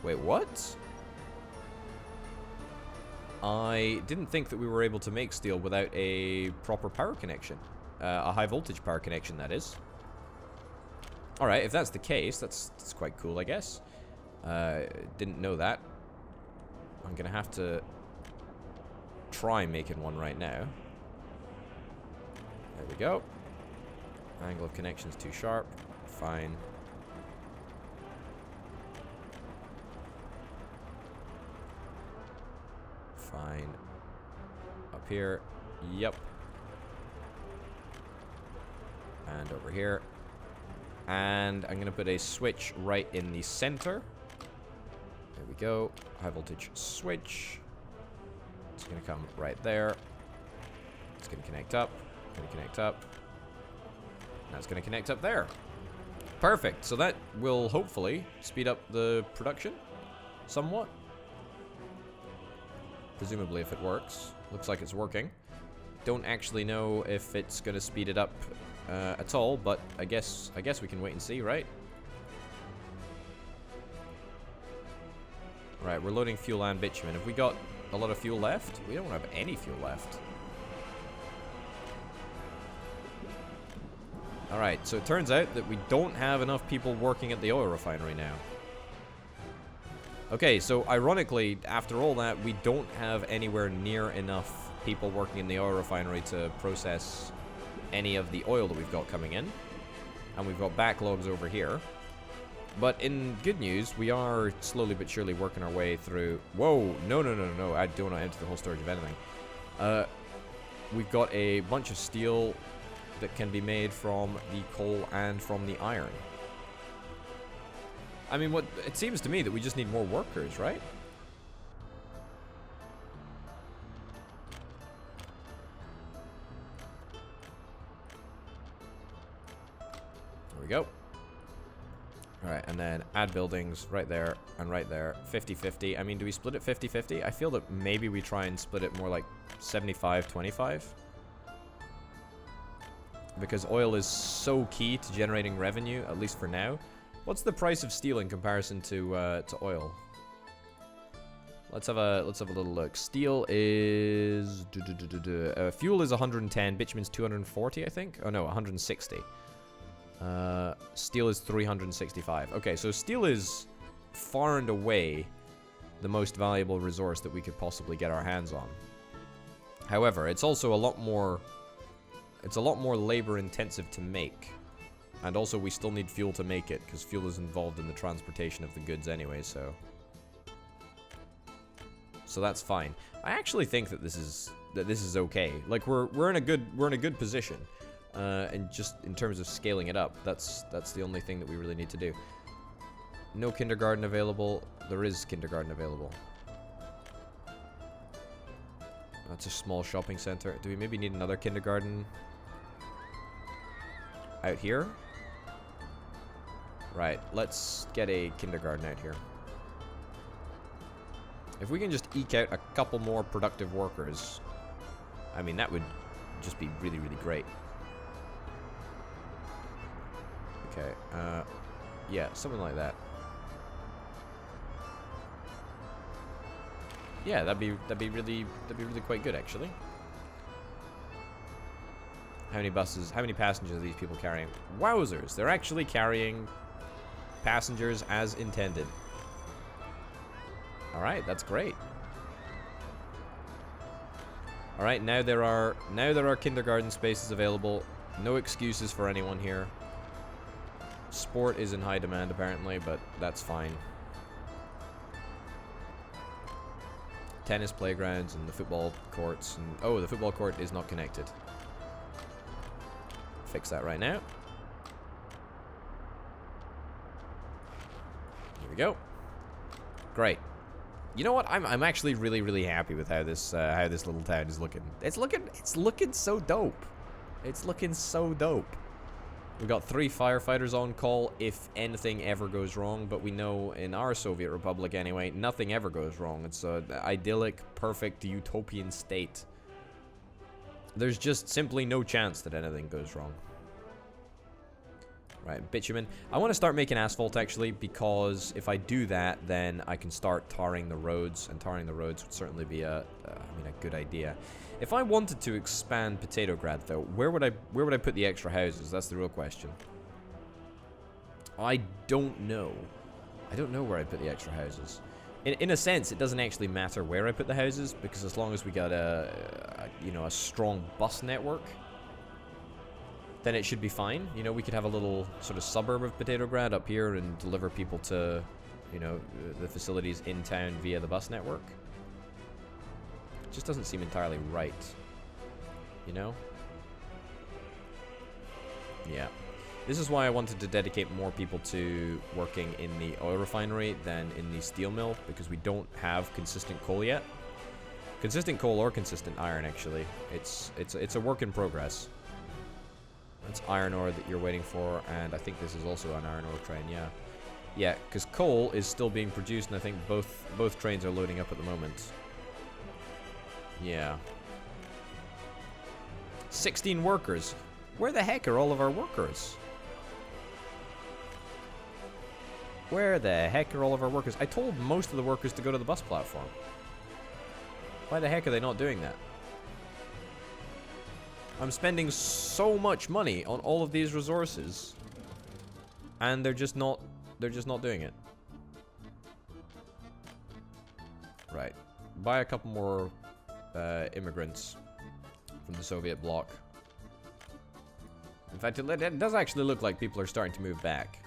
Wait, what? I didn't think that we were able to make steel without a proper power connection. A high voltage power connection, that is. Alright, if that's the case, that's quite cool, I guess. Didn't know that. I'm gonna have to try making one right now. There we go. Angle of connection's too sharp. Fine. Fine. Up here. Yep. And over here. And I'm going to put a switch right in the center. There we go. High voltage switch. It's going to come right there. It's going to connect up. Going to connect up. Now it's going to connect up there. Perfect. So that will hopefully speed up the production somewhat. Presumably if it works. Looks like it's working. Don't actually know if it's going to speed it up at all, but I guess we can wait and see, right? Right, we're loading fuel and bitumen. Have we got a lot of fuel left? We don't have any fuel left. Alright, so it turns out that we don't have enough people working at the oil refinery now. Okay, so ironically, after all that, we don't have anywhere near enough people working in the oil refinery to process any of the oil that we've got coming in. And we've got backlogs over here. But in good news, we are slowly but surely working our way through... Whoa, no. I don't want to empty the whole storage of anything. We've got a bunch of steel that can be made from the coal and from the iron. I mean, it seems to me that we just need more workers, right? There we go. Alright, and then add buildings right there and right there. 50-50. I mean, do we split it 50-50? I feel that maybe we try and split it more like 75-25. Because oil is so key to generating revenue, at least for now. What's the price of steel in comparison to oil? Let's have a little look. Steel is fuel is 110, bitumen's 240, I think. Oh no, 160. Steel is 365. Okay, so steel is far and away the most valuable resource that we could possibly get our hands on. However, it's also a lot more labor intensive to make. And also we still need fuel to make it, because fuel is involved in the transportation of the goods anyway, so that's fine. I actually think that this is okay. Like we're in a good position. And just in terms of scaling it up, that's the only thing that we really need to do. No kindergarten available. There is kindergarten available. That's a small shopping center. Do we maybe need another kindergarten out here? Right, let's get a kindergarten out here. If we can just eke out a couple more productive workers, I mean, that would just be really, really great. Okay, yeah, something like that. Yeah, that'd be really quite good, actually. How many buses, how many passengers are these people carrying? Wowzers, they're actually carrying passengers as intended. Alright, that's great. Alright, now there are kindergarten spaces available. No excuses for anyone here. Sport is in high demand apparently, but that's fine. Tennis playgrounds and the football courts and oh, the football court is not connected. Fix that right now. Here we go. Great. You know what? I'm actually really happy with how this little town is looking. It's looking so dope. It's looking so dope. We got 3 firefighters on call if anything ever goes wrong, but we know in our Soviet Republic anyway, nothing ever goes wrong. It's an idyllic, perfect, utopian state. There's just simply no chance that anything goes wrong. Right, bitumen. I want to start making asphalt, actually, because if I do that, then I can start tarring the roads, and tarring the roads would certainly be a good idea. If I wanted to expand Potatograd, though, where would I put the extra houses? That's the real question. I don't know. I don't know where I put the extra houses. In a sense, it doesn't actually matter where I put the houses, because as long as we got a strong bus network, then it should be fine. You know, we could have a little sort of suburb of Potatograd up here and deliver people to, you know, the facilities in town via the bus network. It just doesn't seem entirely right, you know? Yeah. This is why I wanted to dedicate more people to working in the oil refinery than in the steel mill, because we don't have consistent coal yet. Consistent coal or consistent iron, actually. It's a work in progress. That's iron ore that you're waiting for, and I think this is also an iron ore train, yeah. Yeah, because coal is still being produced, and I think both trains are loading up at the moment. Yeah. 16 workers. Where the heck are all of our workers? Where the heck are all of our workers? I told most of the workers to go to the bus platform. Why the heck are they not doing that? I'm spending so much money on all of these resources, and they're just not doing it. Right. Buy a couple more immigrants from the Soviet bloc. In fact, it does actually look like people are starting to move back.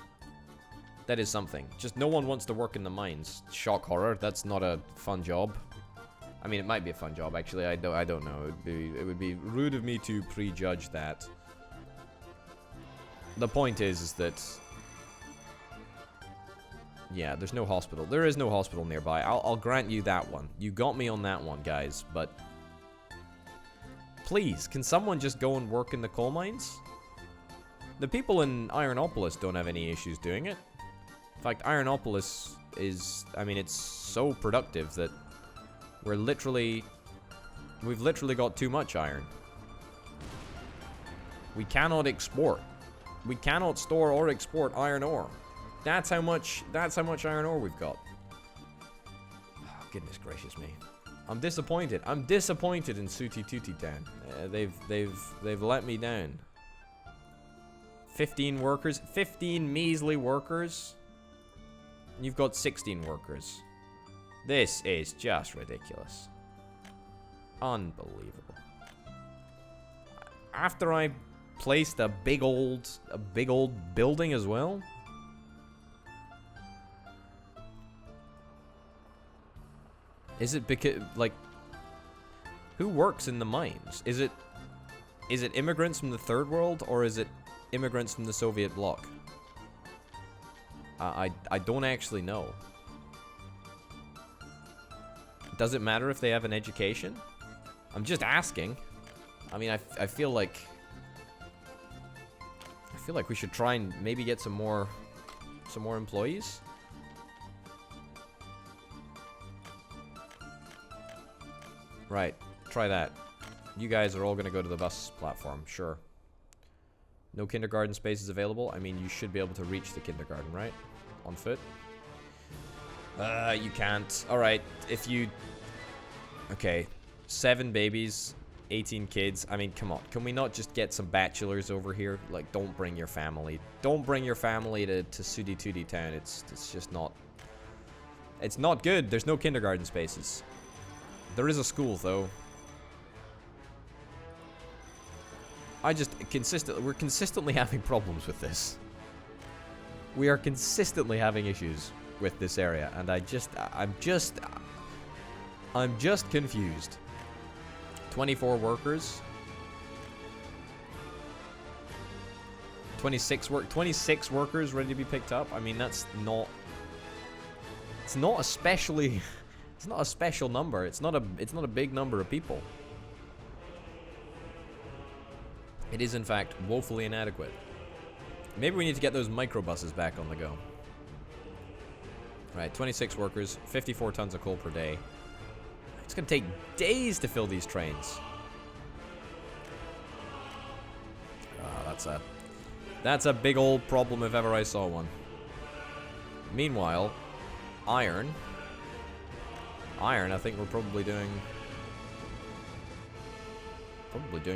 That is something. Just no one wants to work in the mines. Shock horror. That's not a fun job. I mean, it might be a fun job, actually. I don't know. It would be rude of me to prejudge that. The point is that... yeah, there's no hospital. There is no hospital nearby. I'll grant you that one. You got me on that one, guys, but... please, can someone just go and work in the coal mines? The people in Ironopolis don't have any issues doing it. In fact, Ironopolis is... I mean, it's so productive that... we've literally got too much iron. We cannot export. We cannot store or export iron ore. That's how much iron ore we've got. Oh, goodness gracious me. I'm disappointed. I'm disappointed in Suti Tuti Town. They've let me down. 15 workers, 15 measly workers. You've got 16 workers. This is just ridiculous. Unbelievable. After I placed a big old building as well. Is it because, like, who works in the mines? Is it immigrants from the third world, or is it immigrants from the Soviet bloc? I don't actually know. Does it matter if they have an education? I'm just asking. I mean, I feel like we should try and maybe get some more employees. Right, try that. You guys are all gonna go to the bus platform, sure. No kindergarten spaces available. I mean, you should be able to reach the kindergarten, right? On foot. You can't. Alright, if you... okay. 7 babies, 18 kids. I mean, come on. Can we not just get some bachelors over here? Like, don't bring your family. Don't bring your family to Sudi Tudi Town. It's just not... it's not good. There's no kindergarten spaces. There is a school, though. We're consistently having problems with this. We are consistently having issues with this area, and I'm just confused. 24 workers. 26 workers ready to be picked up. I mean, that's not... It's not especially... It's not a special number. It's not a big number of people. It is, in fact, woefully inadequate. Maybe we need to get those microbuses back on the go. Right, 26 workers, 54 tons of coal per day. It's going to take days to fill these trains. That's a big old problem if ever I saw one. Meanwhile, iron, I think we're probably doing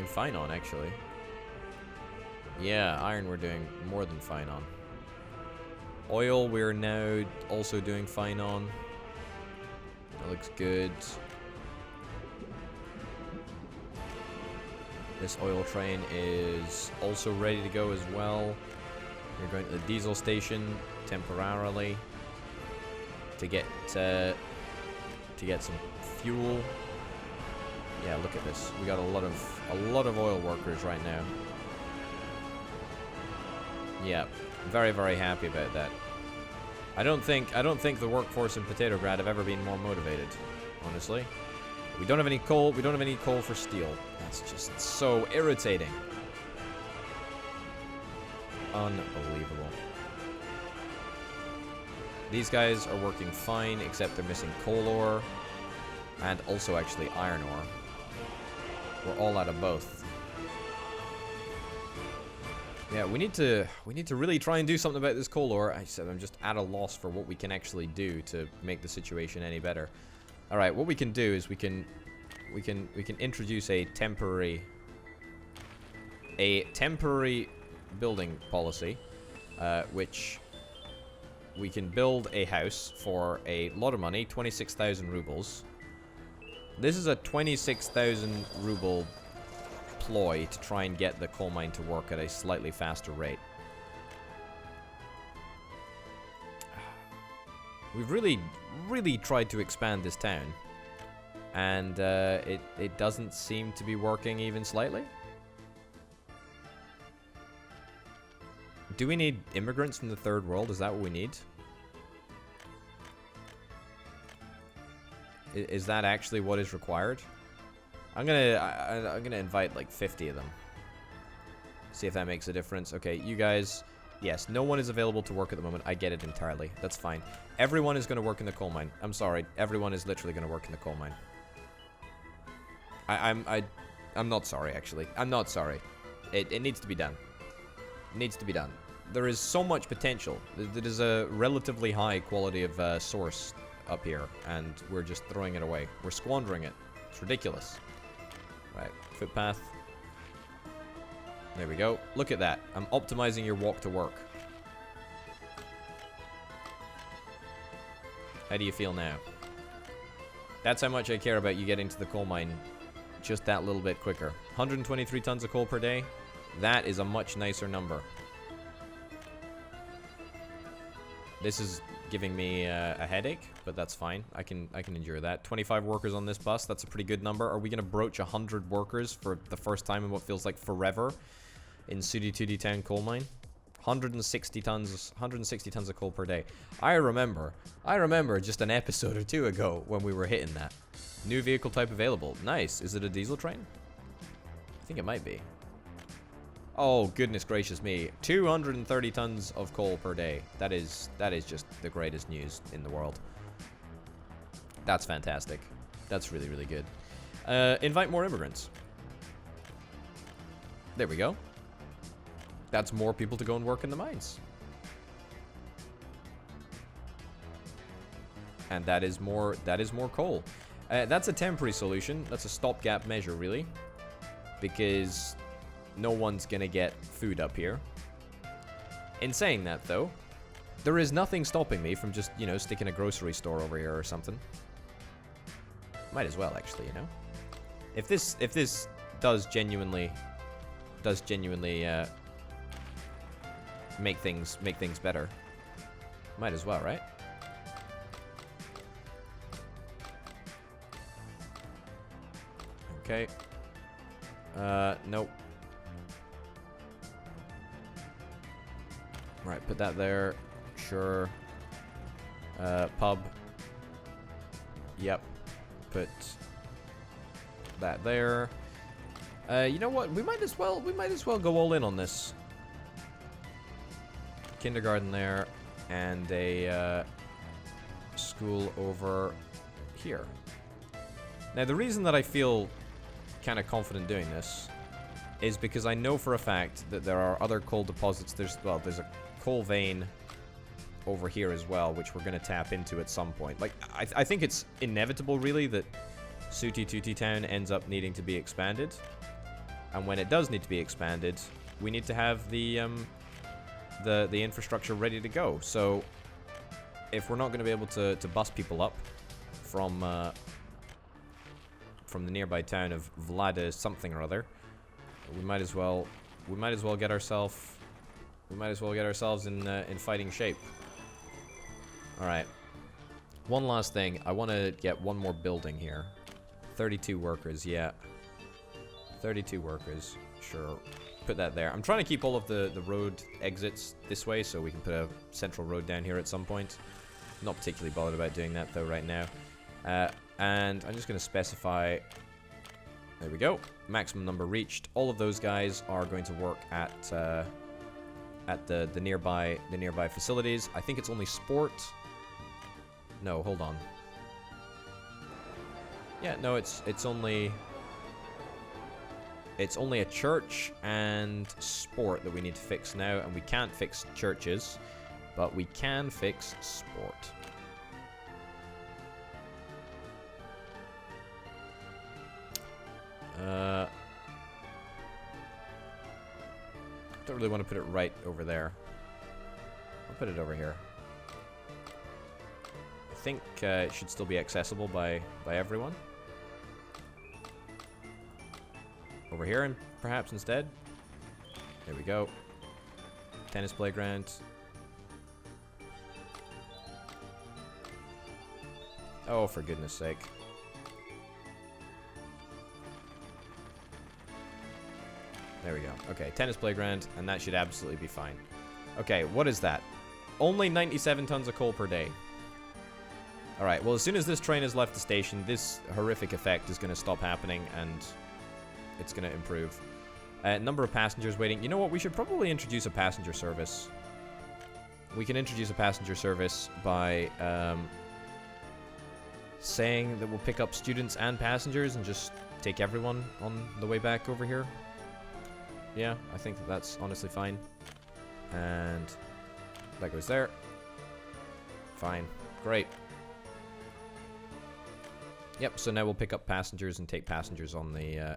fine on, actually. Yeah, iron we're doing more than fine on. Oil we're now also doing fine on. That looks good. This oil train is also ready to go as well. We're going to the diesel station temporarily to get some fuel. Yeah, look at this. We got a lot of oil workers right now. Yeah, very, very happy about that. I don't think the workforce in Potatograd have ever been more motivated, honestly. We don't have any coal. We don't have any coal for steel. That's just so irritating. Unbelievable. These guys are working fine, except they're missing coal ore and also actually iron ore. We're all out of both. Yeah, we need to really try and do something about this coal ore. I said I'm just at a loss for what we can actually do to make the situation any better. All right, what we can do is we can introduce a temporary building policy, which we can build a house for a lot of money, 26,000 rubles. This is a 26,000 ruble ploy to try and get the coal mine to work at a slightly faster rate. We've really tried to expand this town, and it doesn't seem to be working even slightly. Do we need immigrants from the third world? Is that what we need? Is that actually what is required? I'm gonna invite like 50 of them. See if that makes a difference. Okay, you guys. Yes, no one is available to work at the moment. I get it entirely. That's fine. Everyone is going to work in the coal mine. I'm sorry. Everyone is literally going to work in the coal mine. I'm not sorry, actually. I'm not sorry. It needs to be done. It needs to be done. There is so much potential. There is a relatively high quality of source up here, and we're just throwing it away. We're squandering it. It's ridiculous. Right, footpath. There we go. Look at that. I'm optimizing your walk to work. How do you feel now? That's how much I care about you getting to the coal mine just that little bit quicker. 123 tons of coal per day. That is a much nicer number. This is giving me a headache, but that's fine. I can endure that. 25 workers on this bus. That's a pretty good number. Are we going to broach 100 workers for the first time in what feels like forever in Sudi Town coal mine? 160 tons of coal per day. I remember just an episode or two ago when we were hitting that. New vehicle type available. Nice. Is it a diesel train? I think it might be. Oh, goodness gracious me. 230 tons of coal per day. That is just the greatest news in the world. That's fantastic. That's really, really good. Invite more immigrants. There we go. That's more people to go and work in the mines. And that is more coal. That's a temporary solution. That's a stopgap measure, really. Because no one's gonna get food up here. In saying that, though, there is nothing stopping me from just, you know, sticking a grocery store over here or something. Might as well, actually, you know. If this does genuinely make things better, might as well, right? Okay. Nope. Right, put that there. Sure. Pub. Yep. Put that there. You know what? We might as well go all in on this. Kindergarten there, and a school over here. Now, the reason that I feel kind of confident doing this is because I know for a fact that there are other coal deposits. There's a coal vein over here as well, which we're going to tap into at some point. Like, I think it's inevitable, really, that Sooty Tooty Town ends up needing to be expanded. And when it does need to be expanded, we need to have the infrastructure ready to go. So, if we're not going to be able to bus people up from the nearby town of Vlada something or other, we might as well get ourselves in fighting shape. All right. One last thing. I want to get one more building here. 32 workers. Yeah. 32 workers. Sure. Put that there. I'm trying to keep all of the road exits this way so we can put a central road down here at some point. Not particularly bothered about doing that though right now. And I'm just going to specify. There we go. Maximum number reached. All of those guys are going to work at the nearby facilities. I think it's only sport. No, hold on. Yeah, no, it's only a church and sport that we need to fix now, and we can't fix churches, but we can fix sport. Don't really want to put it right over there. I'll put it over here. I think it should still be accessible by everyone. Over here, and perhaps instead. There we go. Tennis playground. Oh, for goodness sake. There we go. Okay, tennis playground, and that should absolutely be fine. Okay, what is that? Only 97 tons of coal per day. Alright, well, as soon as this train has left the station, this horrific effect is going to stop happening, and it's going to improve. Number of passengers waiting. You know what? We should probably introduce a passenger service. We can introduce a passenger service by saying that we'll pick up students and passengers and just take everyone on the way back over here. Yeah, I think that's honestly fine. And that goes there. Fine. Great. Yep, so now we'll pick up passengers and take passengers on the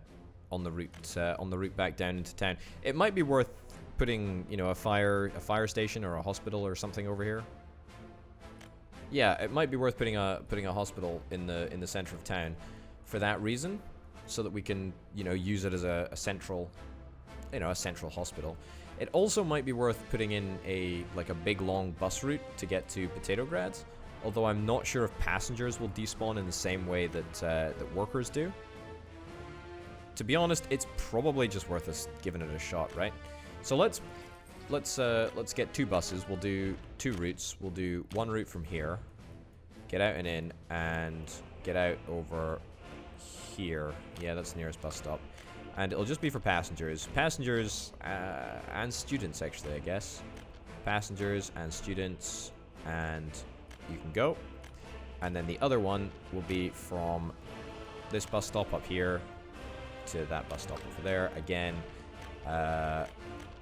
route back down into town. It might be worth putting, you know, a fire station or a hospital or something over here. Yeah, it might be worth putting a hospital in the center of town for that reason, so that we can, you know, use it as a central, you know, a central hospital. It also might be worth putting in a big long bus route to get to Potatograd, although I'm not sure if passengers will despawn in the same way that workers do. To be honest, it's probably just worth us giving it a shot, right? So let's get 2 buses. We'll do 2 routes. We'll do 1 route from here, get out and in, and get out over here. Yeah, that's the nearest bus stop. And it'll just be for passengers. Passengers and students, actually, I guess. Passengers and students, and you can go. And then the other one will be from this bus stop up here to that bus stop over there. Again,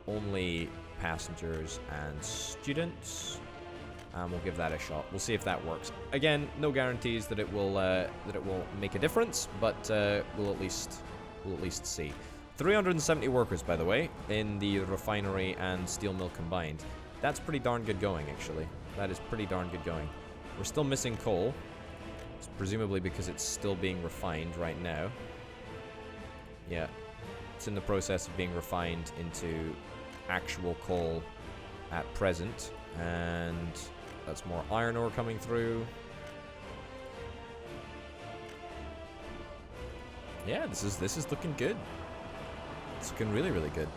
only passengers and students. And we'll give that a shot. We'll see if that works. Again, no guarantees that it will make a difference, but we'll at least see. 370 workers, by the way, in the refinery and steel mill combined. That's pretty darn good going, actually. That is pretty darn good going. We're still missing coal. It's presumably because it's still being refined right now. Yeah. It's in the process of being refined into actual coal at present. And that's more iron ore coming through. Yeah, this is looking good. It's looking really, really good.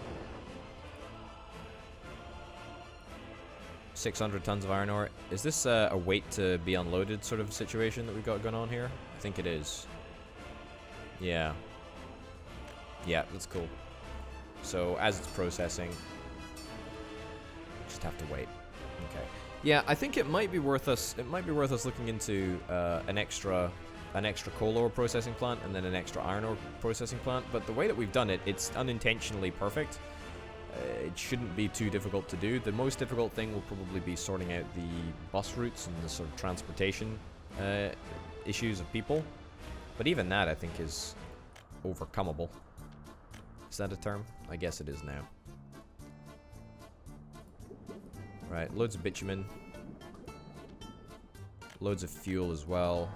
600 tons of iron ore. Is this a wait to be unloaded sort of situation that we've got going on here? I think it is. Yeah. Yeah, that's cool. So as it's processing, just have to wait. Okay. Yeah, I think it might be worth us. It might be worth us looking into an extra coal ore processing plant and then an extra iron ore processing plant. But the way that we've done it, it's unintentionally perfect. It shouldn't be too difficult to do. The most difficult thing will probably be sorting out the bus routes and the sort of transportation issues of people. But even that, I think, is overcomeable. Is that a term? I guess it is now. Right, loads of bitumen. Loads of fuel as well.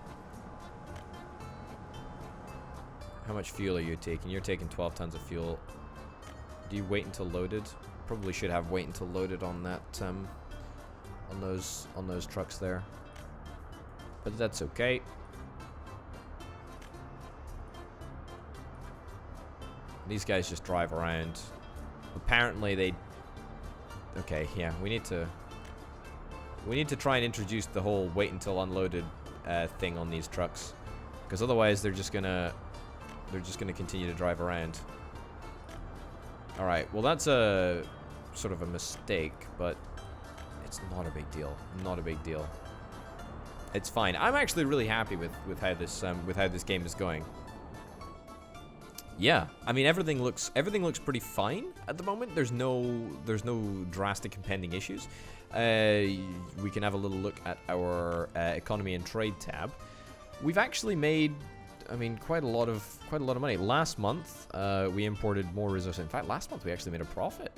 How much fuel are you taking? You're taking 12 tons of fuel. Do you wait until loaded? Probably should have wait until loaded on that on those trucks there. But that's okay. These guys just drive around. Apparently they... Okay, yeah, we need to try and introduce the whole wait until unloaded thing on these trucks, because otherwise they're just gonna continue to drive around. All right, well that's a sort of a mistake, but it's not a big deal. Not a big deal. It's fine. I'm actually really happy with how this game is going. Yeah, I mean everything looks pretty fine at the moment. There's no drastic impending issues. We can have a little look at our economy and trade tab. We've actually made, I mean, quite a lot of money. Last month, we imported more resources. In fact, last month we actually made a profit.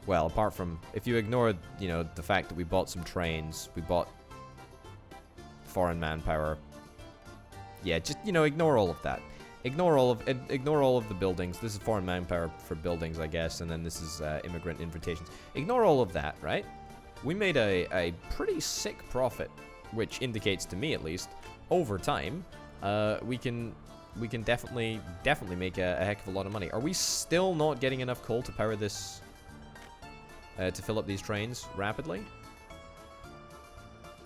Well, apart from, if you ignore, you know, the fact that we bought some trains, we bought foreign manpower. Yeah, just, you know, ignore all of that. Ignore all of the buildings. This is foreign manpower for buildings, I guess, and then this is immigrant invitations. Ignore all of that, right? We made a pretty sick profit, which indicates to me, at least, over time, we can definitely make a heck of a lot of money. Are we still not getting enough coal to power this, to fill up these trains rapidly?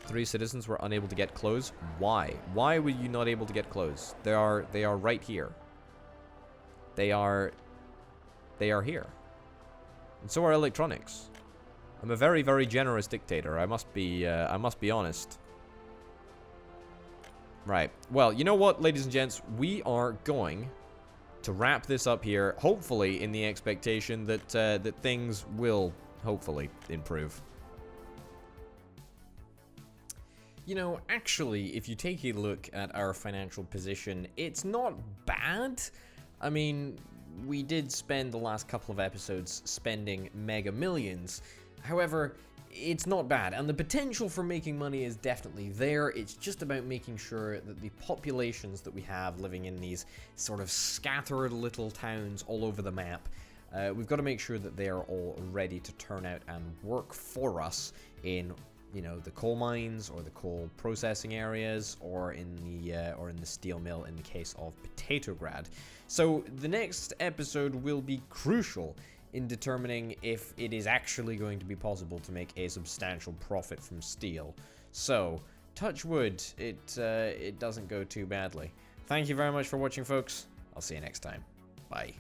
3 citizens were unable to get clothes. Why? Why were you not able to get clothes? They are right here. They are here. And so are electronics. I'm a very, very generous dictator. I must be honest. Right. Well, you know what, ladies and gents? We are going to wrap this up here, hopefully in the expectation that that things will hopefully improve. You know, actually, if you take a look at our financial position, it's not bad. I mean, we did spend the last couple of episodes spending mega millions. However, it's not bad, and the potential for making money is definitely there. It's just about making sure that the populations that we have living in these sort of scattered little towns all over the map, we've got to make sure that they are all ready to turn out and work for us in, you know, the coal mines or the coal processing areas, or in the steel mill in the case of Potatograd. So the next episode will be crucial in determining if it is actually going to be possible to make a substantial profit from steel. So touch wood, it doesn't go too badly. Thank you very much for watching, folks. I'll see you next time. Bye.